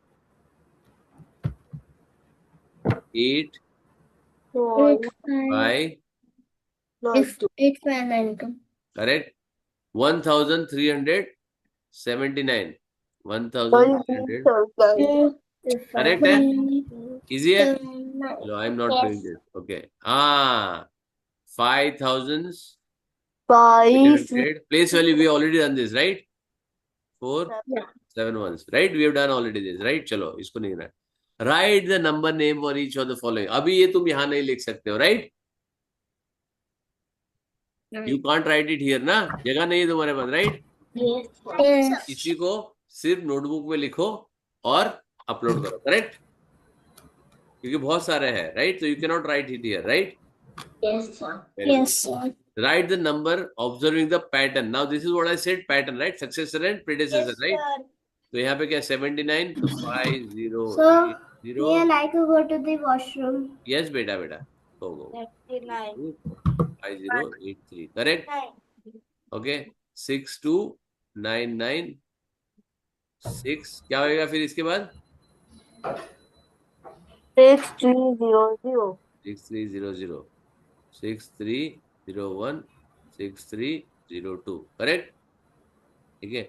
8, 5, 8, 5, 9, 2. correct? 1,379. 1,300. Correct है? Easy है? No, I am not doing this. Okay. 5,000. 5 Place value, we already done this, right? 4 Yeah. 7 ones, right? We have done already this, right? चलो इसको नहीं करना. Write the number name for each of the following. अभी ये तुम यहाँ नहीं लिख सकते हो, right? You can't write it here ना, जगह नहीं है तुम्हारे पास, right? Yes. इसी को सिर्फ नोटबुक में लिखो और अपलोड करो, करेक्ट? क्योंकि बहुत सारे हैं, राइट? तो you can not right it here, right? Yes, sir. Yes, sir. Write the number observing the pattern. Now this is what I said, pattern, right? Successor and predecessor, right? तो यहाँ पे क्या 79 तो 5 0 So, 8 may I 0. like to go to the washroom? Yes, बेटा go 39 5 0 8 3, correct? Okay, 6 2 9 9 6. क्या होएगा फिर इसके बाद? 6300 6300 6301 6302, correct? ठीक है.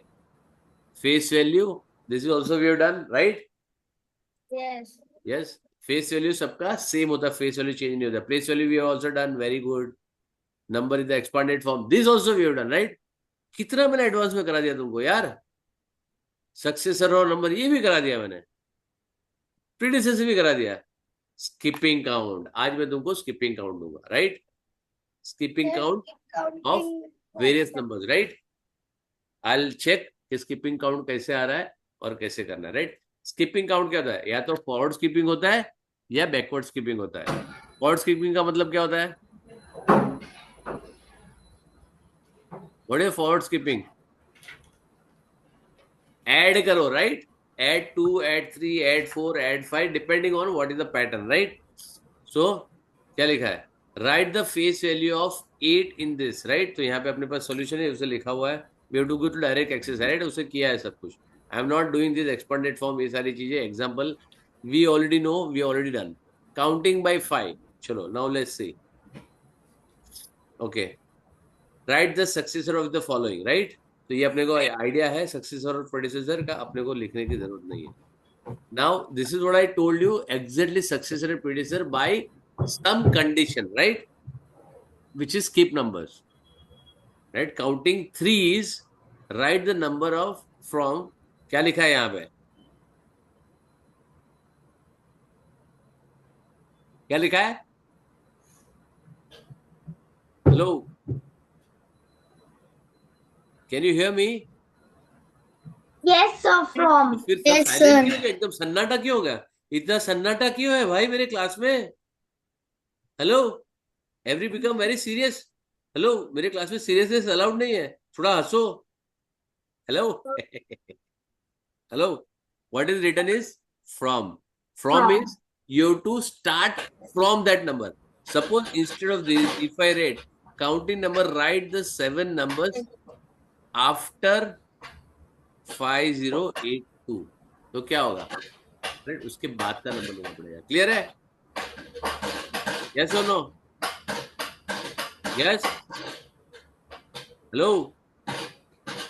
Face value, this is also we have done, right? Yes. Yes. Face value सबका same होता है, face value change नहीं होता. Place value we have also done, very good. Number in the expanded form, this also we have done, right? कितना मैंने advance में करा दिया तुमको यार. सक्सेसर और नंबर ये भी करा दिया मैंने, प्रीडिसेसर भी करा दिया. स्किपिंग काउंट, आज मैं तुमको स्किपिंग काउंट दूंगा, right? Skipping count of various numbers, right? I will check कि स्किपिंग काउंट कैसे आ रहा है और कैसे करना है, राइट? स्किपिंग काउंट क्या होता है? या तो फॉरवर्ड स्किपिंग होता है या बैकवर्ड स्किपिंग होता है. फॉरवर्ड स्किपिंग का मतलब क्या होता है? What is forward skipping? Add करो, right? Add 2, add 3, add 4, add 5, depending on what is the pattern, right? So, क्या लिखा है? Write the face value of 8 in this, right? तो यहाँ पे अपने पास solution है, उसे लिखा हुआ है. We have to go to direct access, right? उसे किया है सब कुछ. I am not doing this expanded form, ये सारी चीजें. Example, we already know, we already done. Counting by 5. चलो, now let's see. Okay. Write the successor of the following, right? तो ये अपने को आइडिया है सक्सेसर और प्रेडिसेसर का, अपने को लिखने की जरूरत नहीं है. Now this is what I told you, exactly successor and predecessor by some condition, right? Which is keep numbers, right? Counting 3 is right the number of from, क्या लिखा है यहाँ पे? क्या लिखा है? Hello, Can you hear me? Yes, sir. From. फिर सब Yes, silent sir. क्यों हो गया? एकदम सन्नाटा क्यों हो गया? इतना सन्नाटा क्यों है भाई मेरे क्लास में? Hello, every become very serious. Hello, मेरे क्लास में सीरियसनेस अलाउड नहीं है, थोड़ा हंसो. Hello hello, what is written is from. From is you have to start from that number. Suppose instead of this, if I read counting number, write the 7 numbers after 5082. तो क्या होगा? Right, उसके बाद का नंबर लेना पड़ेगा. Clear है? Yes और नो? यस? हेलो,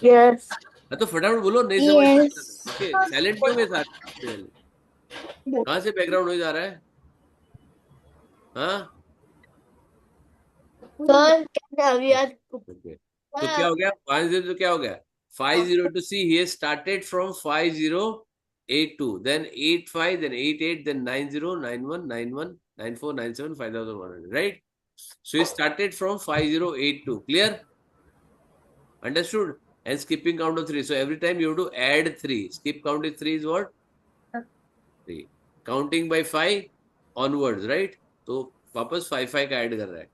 yes तो फटाफट बोलो, नहीं समझ. ओके, साइलेंट क्यों है साथ? कहाँ से बैकग्राउंड नॉइज आ रहा है? हाँ, sir अभी आज ओके. तो क्या हो गया? 50 तो क्या हो गया? 502. See, he has started from 5082, then 85, then 88, then 90, 91, 91, 94, 97, 5100, right? So he started from 5082. Clear? Understood? And skipping count of 3. So every time you have to add 3. Skip count is 3 is what? 3. Counting by 5 onwards, right? तो वापस 5 का add कर रहा है.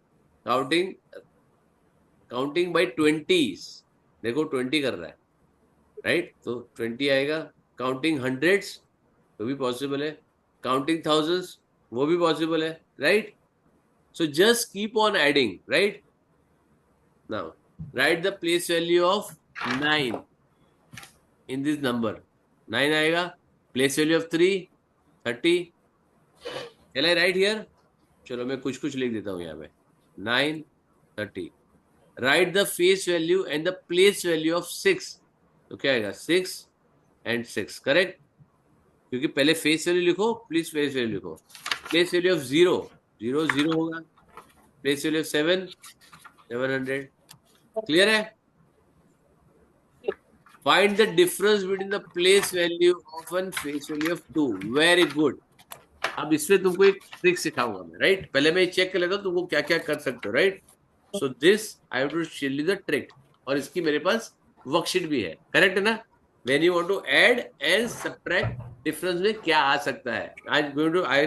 Counting by 20s, देखो 20 कर रहा है, राइट? तो 20 आएगा. काउंटिंग हंड्रेड्स तो भी पॉसिबल है, काउंटिंग थाउजेंड्स वो भी पॉसिबल है, right? So just keep on adding, right? Now right the place value of 9 in this number. 9 आएगा. Place value of 3 30. Can I right here? चलो मैं कुछ लिख देता हूँ यहाँ पे. 9 30. Write the face value and the place value of 6. तो क्या आएगा? 6 and 6, करेक्ट? क्योंकि पहले फेस वैल्यू लिखो, प्लीज फेस वैल्यू लिखो. प्लेस वैल्यू ऑफ 0 0 0 होगा. Place value of 7 700. क्लियर है? Find the difference between the place value of and face value of 2. Very good. अब इसमें तुमको एक ट्रिक सिखाऊंगा मैं, राइट? पहले मैं चेक कर लेता हूँ तुमको क्या क्या कर सकते हो, right? So this I have to show you the trick, और इसकी मेरे पास वर्कशीट भी है, करेक्ट है ना? When you want to add and subtract, difference में क्या आ सकता है, I am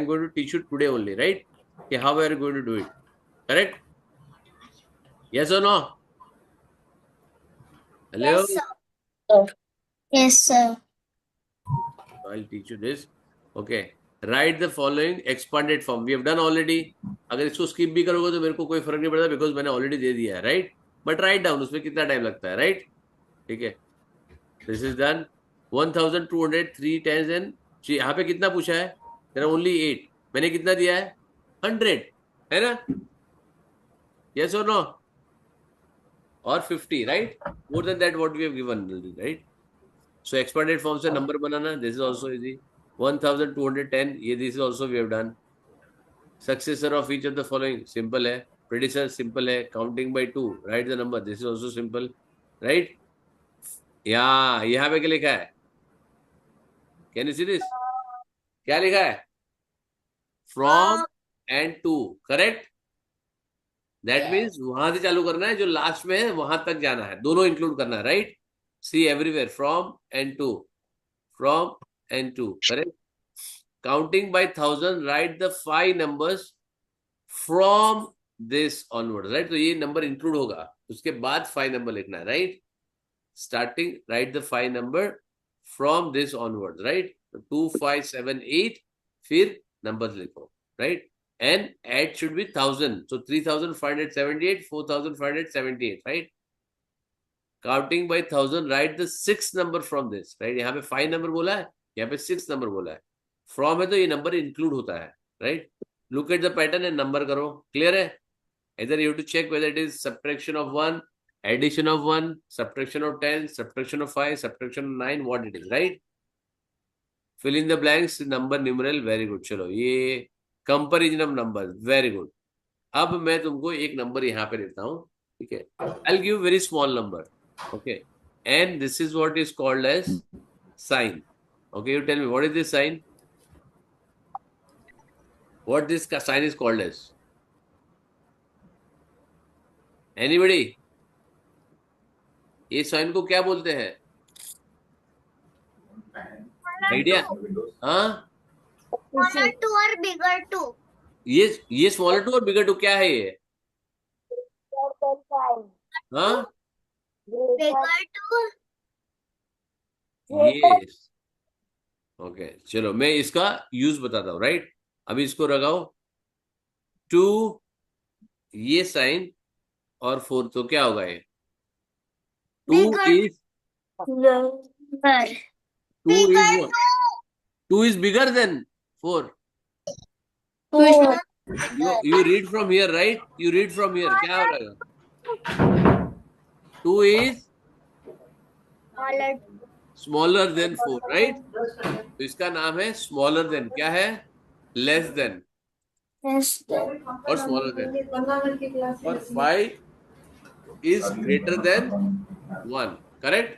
going to teach you today only, right? कि how are you going to do it, correct? Yes और no? Hello? Yes, sir. Yes, sir. I'll teach you this. Okay. Write the following expanded form. We have done already. अगर इसको skip भी करोगे तो मेरे को कोई फर्क नहीं पड़ता, because मैंने already दे दिया है, right? But write down, उसमें कितना टाइम लगता है, right? ठीक है. This is done. 1203 tens and यहाँ पे कितना पूछा है? There are only 8. मैंने कितना दिया है? 100. है ना? Yes or no? Or 50, right? More than that, what we have given, right? So expanded form से number banana, this is also easy. 1210, ये this is also we have done. Successor of each of the following, simple है. Predecessor simple है. Counting by 2, write the number, this is also simple, right? यहाँ पे क्या लिखा है? Can you see this? क्या लिखा है? From and to, correct? That means वहां से चालू करना है, जो लास्ट में है वहां तक जाना है, दोनों इंक्लूड करना है, right? See everywhere, from and to, from and to, correct? Counting by 1000, write the 5 numbers from this onwards, right? तो ये नंबर इंक्लूड होगा, उसके बाद 5 नंबर लिखना है, right? Starting, write the 5 number from this onwards, right? 2, 5, 7, 8, फिर numbers लिखो, right? And add should be 1000, so 3578, 4578, right? Counting by 1000, write the 6th number from this, right? यहाँ पे 5 number बोला है, यहाँ पे 6 number बोला है. From है तो ये number include होता है, right? Look at the pattern and number करो, clear है? Either you have to check whether it is subtraction of 1, addition of 1, subtraction of 10, subtraction of 5, subtraction of 9, what it is, right? Fill in the blanks, number, numeral, very good. चलो, ये comparison of numbers, very good. अब मैं तुमको एक number यहाँ पे देता हूँ, ठीक है? I'll give very small number, okay? And this is what is called as sign. Okay, you tell me what is this sign? What this sign is called as? Anybody? ये साइन को क्या बोलते हैं? आइडिया? हाँ? Smaller two or bigger two? ये smaller to और बिगर to क्या है ये? हाँ? Bigger two? यस. ओके, चलो मैं इसका यूज बताता हूँ, राइट? अभी इसको लगाओ. 2 ये साइन और 4, तो क्या होगा ये? 2 is Bigger. 2 is bigger than 4. Four. You read from here, right? You read from here. क्या होगा? 2 is Smaller. smaller than 4, right? तो इसका नाम है smaller than. क्या है? Less than Yes. or smaller than. और 5 is greater than 1, correct?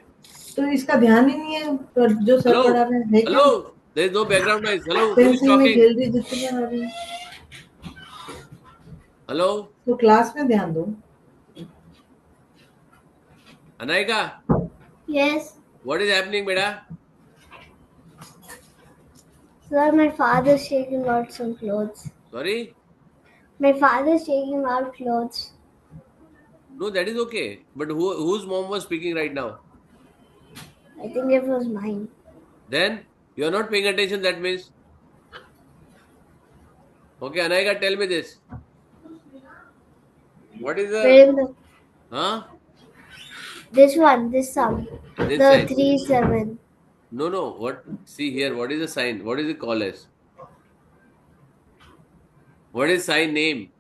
तो इसका ध्यान ही नहीं है, पर जो सर Hello? पढ़ा रहे हैं. Hello? There is no background noise. Hello? Who is pencil में talking? खेल रही जितने आ रही है. Hello? तो क्लास में ध्यान दो. Anaika, Yes. what is happening, beta? Sir, my father is taking out some clothes. Sorry? My father is taking out clothes. No, that is okay. But whose mom was speaking right now? I think it was mine. Then you are not paying attention, that means. Okay, Anaika, tell me this. What is the... Where in the Huh? this one, this sum. This The sign. 3, 7. No. What? See here. What is the sign? What is it called as? What is sign name?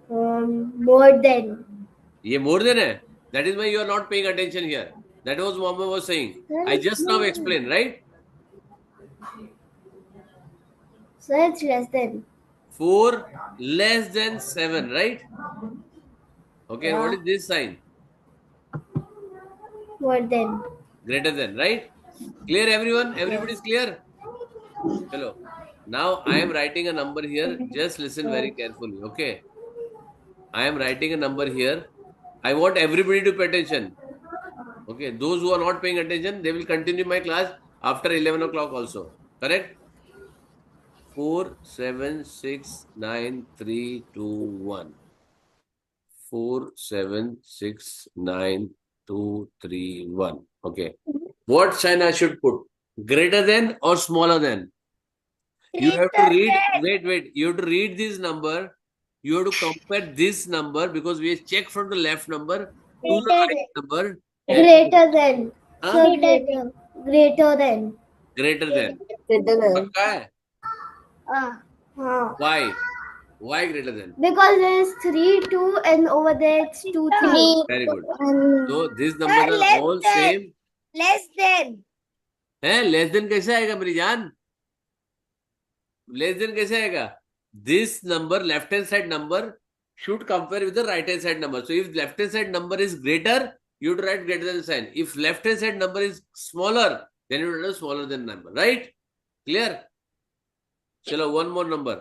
More than. ये more than है. That is why you are not paying attention here. That was Mama was saying. I just now explained, right? So it's less than. 4 less than 7, right? Okay, Yeah. what is this sign? What then? Greater than, right? Clear, everyone? Everybody is clear? Hello. Now I am writing a number here. Just listen very carefully. Okay. I am writing a number here. I want everybody to pay attention. Okay. Those who are not paying attention, they will continue my class after 11 o'clock also. Correct? 4, 7, 6, 9, 3, 2, 1. 4, 7, 6, 9, 2, 3, 1. Okay. What sign I should put? Greater than or smaller than? You have to read, wait. You have to read this number. You have to compare this number because we check from the left number to the right number. And Greater than. Huh? So greater than. Greater than. Greater than. पक्का है? हाँ. Why? Why greater than? Because there's 3, 2, and over there it's 2, 3. Very good. And So these numbers are all same. less than. है less than कैसे आएगा मेरी जान? Less than कैसे आएगा? This number, left hand side number, should compare with the right hand side number. So if left hand side number is greater, you have to write greater than sign. If left hand side number is smaller, then you write smaller than number. Right? Clear? Chalo, one more number.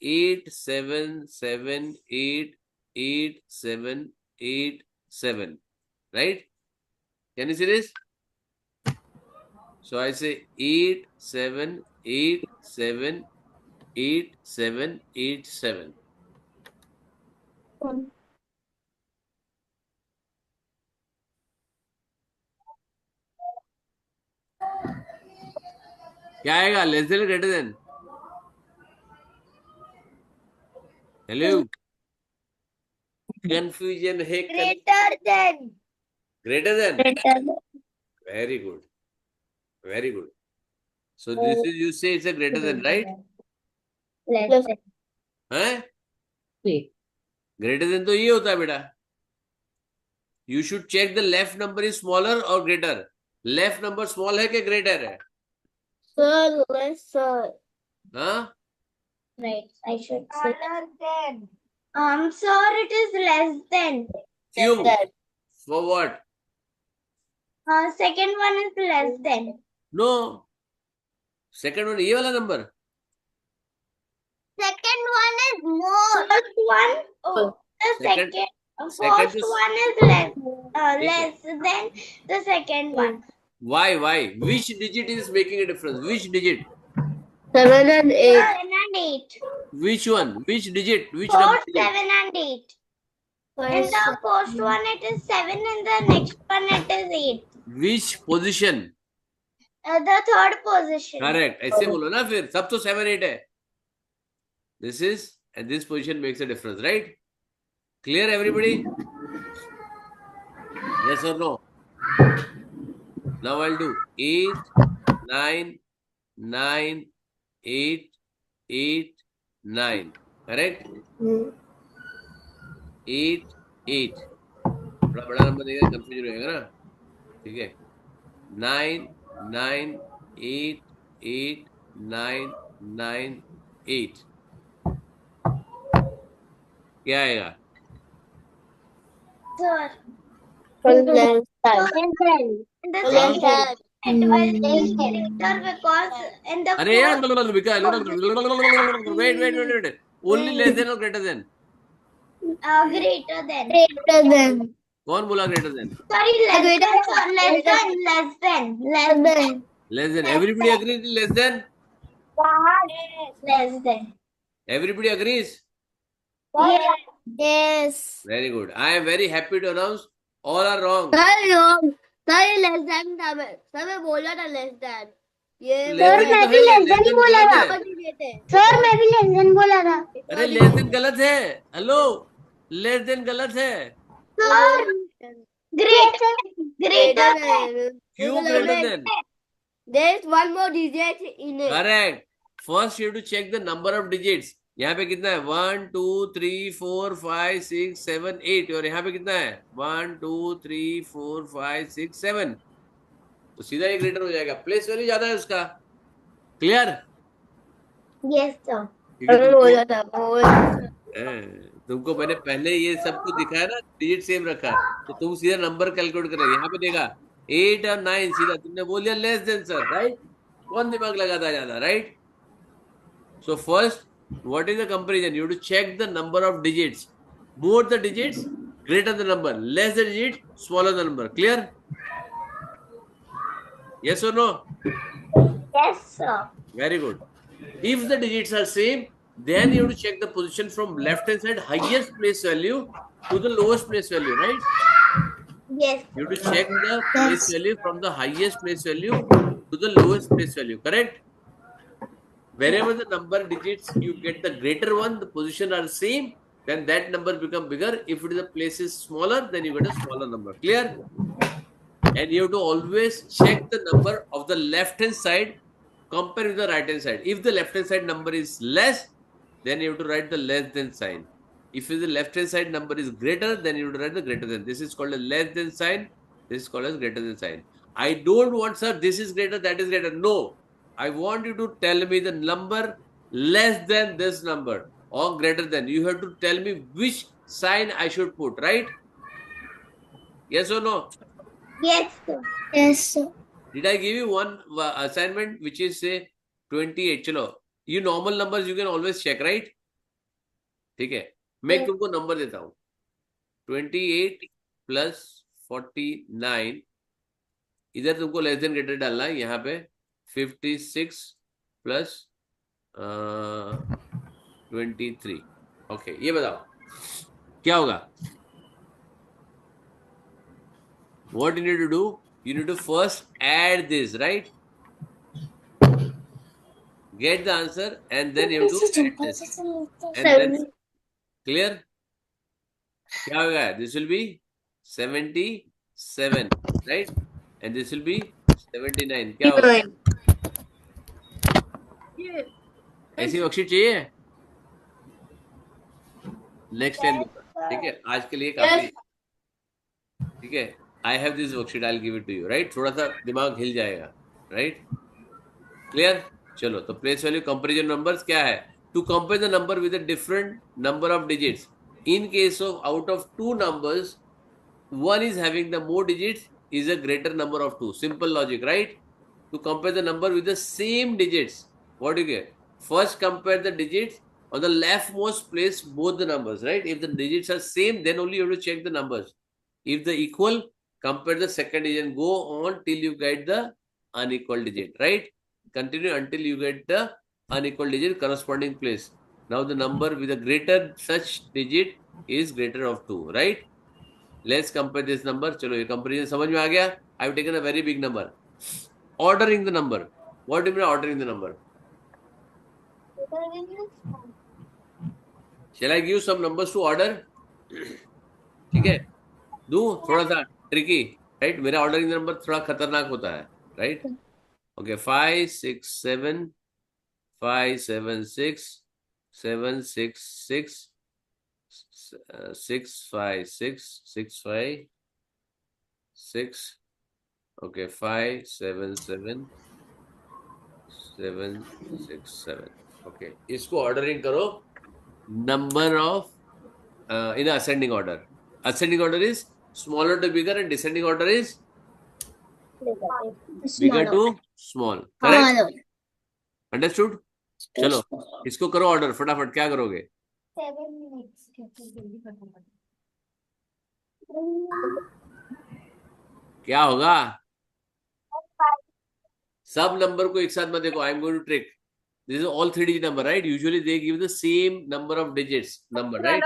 8, 7, 7, 8, 8, 7, 8, 7. Right? Can you see this? So I say 8, 7, 8, 7, 8, 7, 8, 7. क्या आएगा? Less than greater then? Hello, confusion है? Greater than. Greater than? Greater than. Very good. Very good. So this is, you say it's a greater than, right? Less than. हैं? Wait. Greater than तो ये होता है बेटा. You should check the left number is smaller or greater. Left number small है कि greater है? Sir, lesser. हाँ? Right, I should say. Smaller than. Sir, it is less than. क्यों? For what? Second one is less than. No. Second one ये वाला number. Second one is more. First one, the Second- second. second First is- one is less than the second one. Why? Which digit is making a difference? Which digit? 7 and 8. 7 and 8. Which one? Which digit? Which number? First 7 and 8. In the first one it is 7, in the next one it is 8. Which position? The third position. Correct. ऐसे बोलो ना फिर. सब तो 7, 8 है. This is, and this position makes a difference, right? Clear, everybody? Yes or no? Now I'll do 8, 9, 9, 8, 8, 9. Correct? 8, 8. बड़ा बड़ा number देगा, कंफ्यूजन रहेगा ना? ठीक है. 9, 9, 8, 8, 9, 9, 8. क्या आएगा? Sir. Less than. In the Less second than. it will be greater because in the अरे यार, fourth, wait. Only less than or greater than? greater than. Greater than. कौन बोला greater than? Sorry, less than. Less than. Everybody agrees less than? Less than. Everybody agrees? Yes. Very good. I am very happy to announce all are wrong. Sir, less than था मैं. Sir, मैं बोला था less than. ये Less than तो है, less than गलत है. सर मैं भी less than बोला था. अरे less than गलत है. हेलो, less than गलत है. Greater क्यों greater than? There is one more digit in it. Correct. First you have to check the number of digits. यहाँ पे कितना है? 1, 2, 3, 4, 5, 6, 7, 8. और यहाँ पे कितना है? 1, 2, 3, 4, 5, 6, 7. तो सीधा एक ग्रेटर हो जाएगा. प्लेस वैल्यू ज्यादा है उसका. क्लियर? Yes, sir. मैं बोला था. तुमको मैंने पहले ये सब कुछ दिखाया ना, डिजिट सेम रखा है, तो तुम सीधा नंबर कैलकुलेट करोगे। यहाँ पे देखा 8 और 9, सीधा तुमने बोल दिया लेस देन सर, राइट। कौन दिमाग लगाता ज्यादा, right. So first, what is the comparison? You have to check the number of digits. More the digits, greater the number. Less the digit, smaller the number. Clear? Yes or no? Yes, sir. Very good. If the digits are same, then you have to check the position from left hand side, highest place value to the lowest place value, right? Yes. You have to check the place value from the highest place value to the lowest place value, correct? Wherever the number digits you get the greater one, the position are same, then that number become bigger. If it is the place is smaller, then you get a smaller number. Clear? And you have to always check the number of the left hand side, compare with the right hand side. If the left hand side number is less, then you have to write the less than sign. If the left hand side number is greater, then you have to write the greater than. This is called a less than sign. This is called as greater than sign. I don't want, sir, this is greater, that is greater. No. I want you to tell me the number less than this number or greater than. You have to tell me which sign I should put, right? Yes or no? Yes, sir. Yes, sir. Did I give you one assignment which is say 28? Chalo, you normal numbers you can always check, right? ठीक है, मैं तुमको number देता हूँ 28 plus 49, इधर तुमको less than greater डालना है, यहाँ पे 56 प्लस 23। ओके, ये बताओ क्या होगा? What you need to do? You need to first add this, right? Get the answer and then you have to add this. And then clear? क्या होगा? This will be 77, right? And this will be 79. क्या होगा? ऐसी worksheet चाहिए? Next time, ठीक है, आज के लिए काफी, ठीक है। I have this worksheet, I'll give it to you, right? थोड़ा सा दिमाग हिल जाएगा, right? Clear? चलो, तो place value comparison numbers क्या है? To compare the number with a different number of digits. In case of out of two numbers, one is having the more digits is a greater number of two. Simple logic, right? To compare the number with the same digits, what do you get? First compare the digits on the leftmost place, both the numbers, right? If the digits are same, then only you have to check the numbers. If the equal, compare the second digit and go on till you get the unequal digit, right? Continue until you get the unequal digit corresponding place. Now the number with a greater such digit is greater of 2, right? Let's compare this number. चलो, ये comparison समझ में आ गया? I have taken a very big number. Ordering the number. What do you mean ordering the number? Shall I give some numbers to order? ठीक है, दूं थोड़ा सा ट्रिकी, राइट? मेरा ऑर्डरिंग नंबर थोड़ा खतरनाक होता है, राइट? Okay, 5 6 7 5 7 6 7 6 6 6 5 6 6 5 6, okay, 5 7 7 7 6 7। ओके, इसको ऑर्डरिंग करो number of in ascending order. Ascending order is smaller to bigger and descending order is bigger to small. Correct? Understood? चलो, इसको करो ऑर्डर फटाफट। क्या करोगे? 7 minutes. क्या होगा? सब नंबर को एक साथ मत देखो। I am going to trick. This is all 3 digit number, right? Usually they give the same number of digits number, right?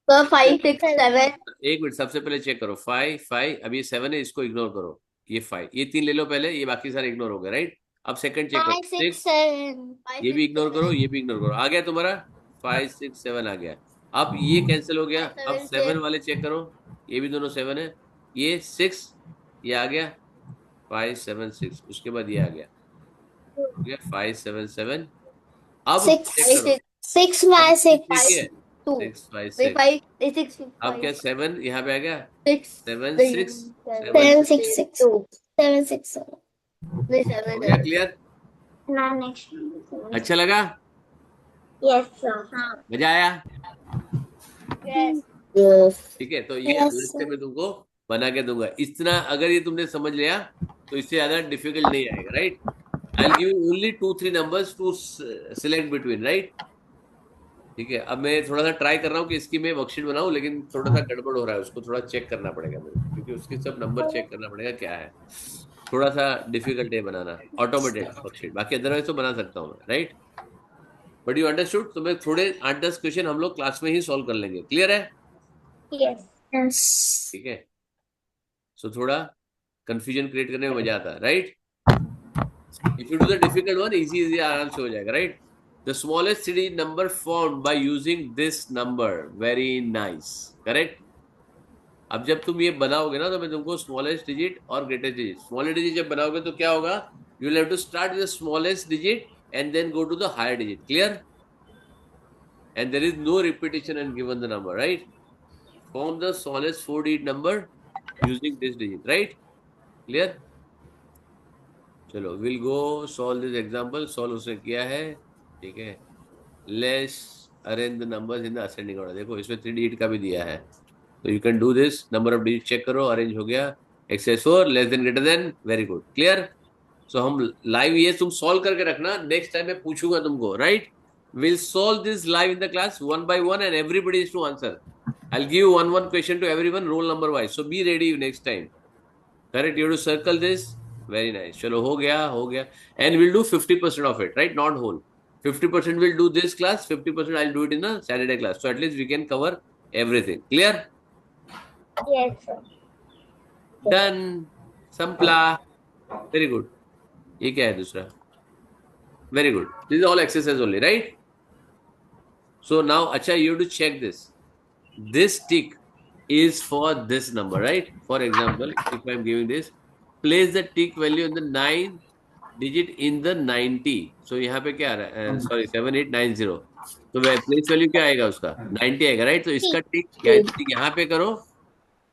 So 5 6 7 एक मिनट, सबसे पहले चेक करो। 5 5, अभी 7 है, इसको इग्नोर करो। ये 5, ये 3 ले लो पहले, ये बाकी सारे इग्नोर हो गए, राइट? अब सेकंड चेक करो, 6 7 ये भी इग्नोर करो, ये भी इग्नोर करो। आ गया तुम्हारा 5 6 7 आ गया। अब ये कैंसिल हो गया। अब 7 वाले चेक करो, ये भी दोनों 7 है। ये 6, ये आ गया 5 7 6, उसके बाद ये आ गया 5 7 7। अब 6 by 6 2 6 5 6। 5 6 अब क्या 7 यहाँ पे आ गया 6 7 6 7 6 6 7 6 7 हो गया। क्लियर? Now next. अच्छा लगा? Yes, sir. मजा आया? Yes. Yes. ठीक है, तो ये Yes, अलग से sir. मैं तुमको बना के दूंगा। इतना अगर ये तुमने समझ लिया तो इससे ज्यादा डिफिकल्ट नहीं आएगा, right? I will give you only 2-3 numbers to select between, right? ठीक है, अब मैं थोड़ा सा ट्राई कर रहा हूँ कि इसकी मैं वर्कशीट बनाऊं, लेकिन थोड़ा सा गड़बड़ हो रहा है, उसको थोड़ा चेक करना पड़ेगा मेरे को, क्योंकि उसके सब नंबर चेक करना पड़ेगा क्या है। थोड़ा सा डिफिकल्ट है बनाना ऑटोमेटेड वर्कशीट, बाकी अदरवाइज तो बना सकता हूँ मैं, राइट? But you understood? तो मैं थोड़े 8-10 क्वेश्चन हम लोग क्लास में ही सॉल्व कर लेंगे, क्लियर है? Yes. Yes. ठीक है, सो थोड़ा कंफ्यूजन क्रिएट करने में मजा आता है, right? If you do the difficult one, easy आराम से हो जाएगा, right? The smallest digit number formed by using this number, very nice, correct? अब जब तुम ये बनाओगे ना, तो मैं तुमको स्मॉलेस्ट डिजिट और ग्रेटेस्ट डिजिट, स्मॉलेस्ट डिजिट जब बनाओगे तो क्या होगा, you will have to start with the smallest digit and then go to the higher digit, clear? And there is no repetition and given the number, right? Form the smallest 4-digit number using this digit, right? Clear? चलो, will go solve this example. Solve उसने किया है, ठीक है? Let's arrange the numbers in the ascending order. देखो इसमें 3 digit का भी दिया है, तो you can do this. Number of digit check करो, अरेंज हो गया। Excess 4 less than greater than, very good, clear? So हम लाइव ये तुम सॉल्व करके रखना, नेक्स्ट टाइम मैं पूछूंगा तुमको, right? Will solve this live in the class one by one and everybody is to answer. I'll give you one question to everyone, roll number wise. So be ready next time. Correct? You have to circle this. Very nice. चलो हो गया. And we'll do 50% of it, right? Not whole. 50% we'll do this class. 50% I'll do it in the Saturday class. So at least we can cover everything. Clear? Yes, sir. Done. Sampla. Very good. ये क्या है दूसरा? Very good. This is all exercise only, right? So now, अच्छा, you have to check this. This tick is for this number, right? For example, if I'm giving this, place the tick value in the 9 digit in the 90. So यहाँ पे क्या आ रहा है? Sorry, 7890. तो place value क्या आएगा उसका? 90 आएगा, राइट? तो इसका टिक यहाँ पे करो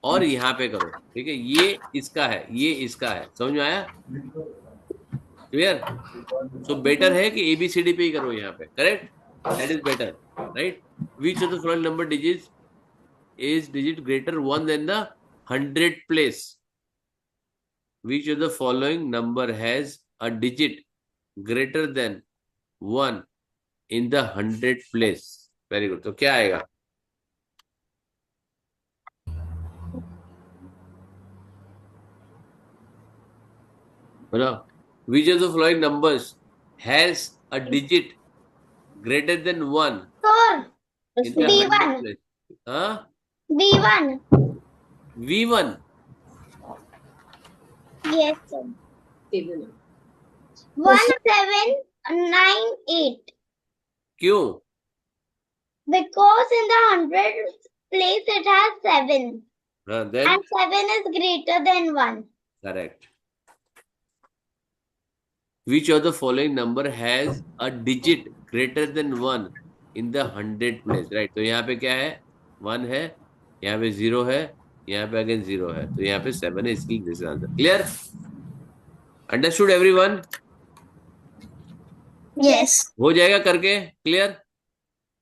और यहाँ पे करो, ठीक है? ये इसका है, ये इसका है, समझ में आया? क्लियर? सो बेटर है कि ABCD पे ही करो यहाँ पे, correct? That is better, right? Which of the following number digits is digit greater 1 than the 100 place? Which of the following number has a digit greater than 1 in the 100 place? Very good. तो क्या आएगा? बोलो, which of the following numbers has a digit greater than 1 Sir, in the 100 place? Huh? B1. V1. Yes, sir. Table. 1798. क्यों? Because in the 100 place it has 7. Then And 7 is greater than 1. correct. Which of the following number has a digit greater than 1 in the 100 place? Right. तो यहाँ पे क्या है? 1 है, यहाँ पे 0 है, यहाँ पे अगेन 0 है, तो यहाँ पे 7 है, इसकी this answer. Clear? Understood everyone? Yes. हो जाएगा करके? Clear?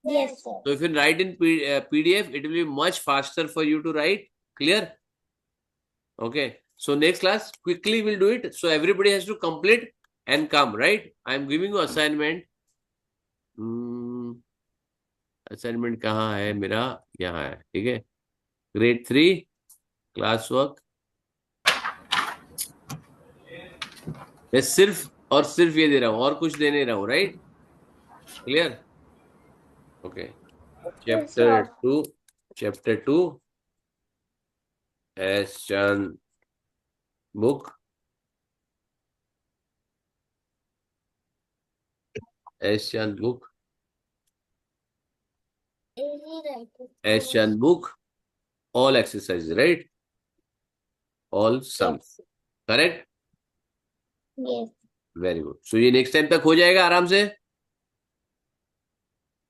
Yes, sir. So if you write in PDF, it will be much faster for you to write. Clear? Okay. So next class, quickly we'll do it. So everybody has to complete and come, right? I am giving you assignment. Assignment कहाँ है मेरा? यहाँ है, ठीक है? Grade 3 class work. मैं सिर्फ और सिर्फ ये दे रहा हूँ, और कुछ दे नहीं रहा हूँ, right? Clear? Okay. Chapter 2 S. Chan book. S. Chan book. S. Chan book. All exercises, right? All sums. Correct? Yes. Very good. So ये next time तक हो जाएगा आराम से?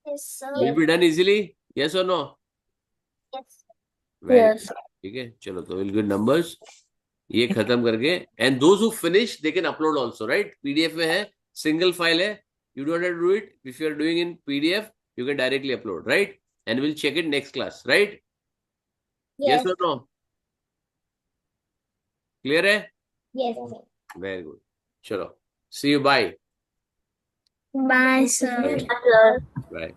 Yes, sir. Will be done easily? Yes or no? Yes. Very Yes. good. ठीक है, चलो तो विल गुड नंबर्स ये खत्म करके, and those who finish they can upload also, right? PDF में है, सिंगल फाइल है, you don't have to do it. If you are doing in PDF, you can directly upload, right? and we'll check it next class, right? Yes. Yes or no? Clear hai? Yes. Very good. Chalo. See you. Bye. Bye, sir. Sir. Bye.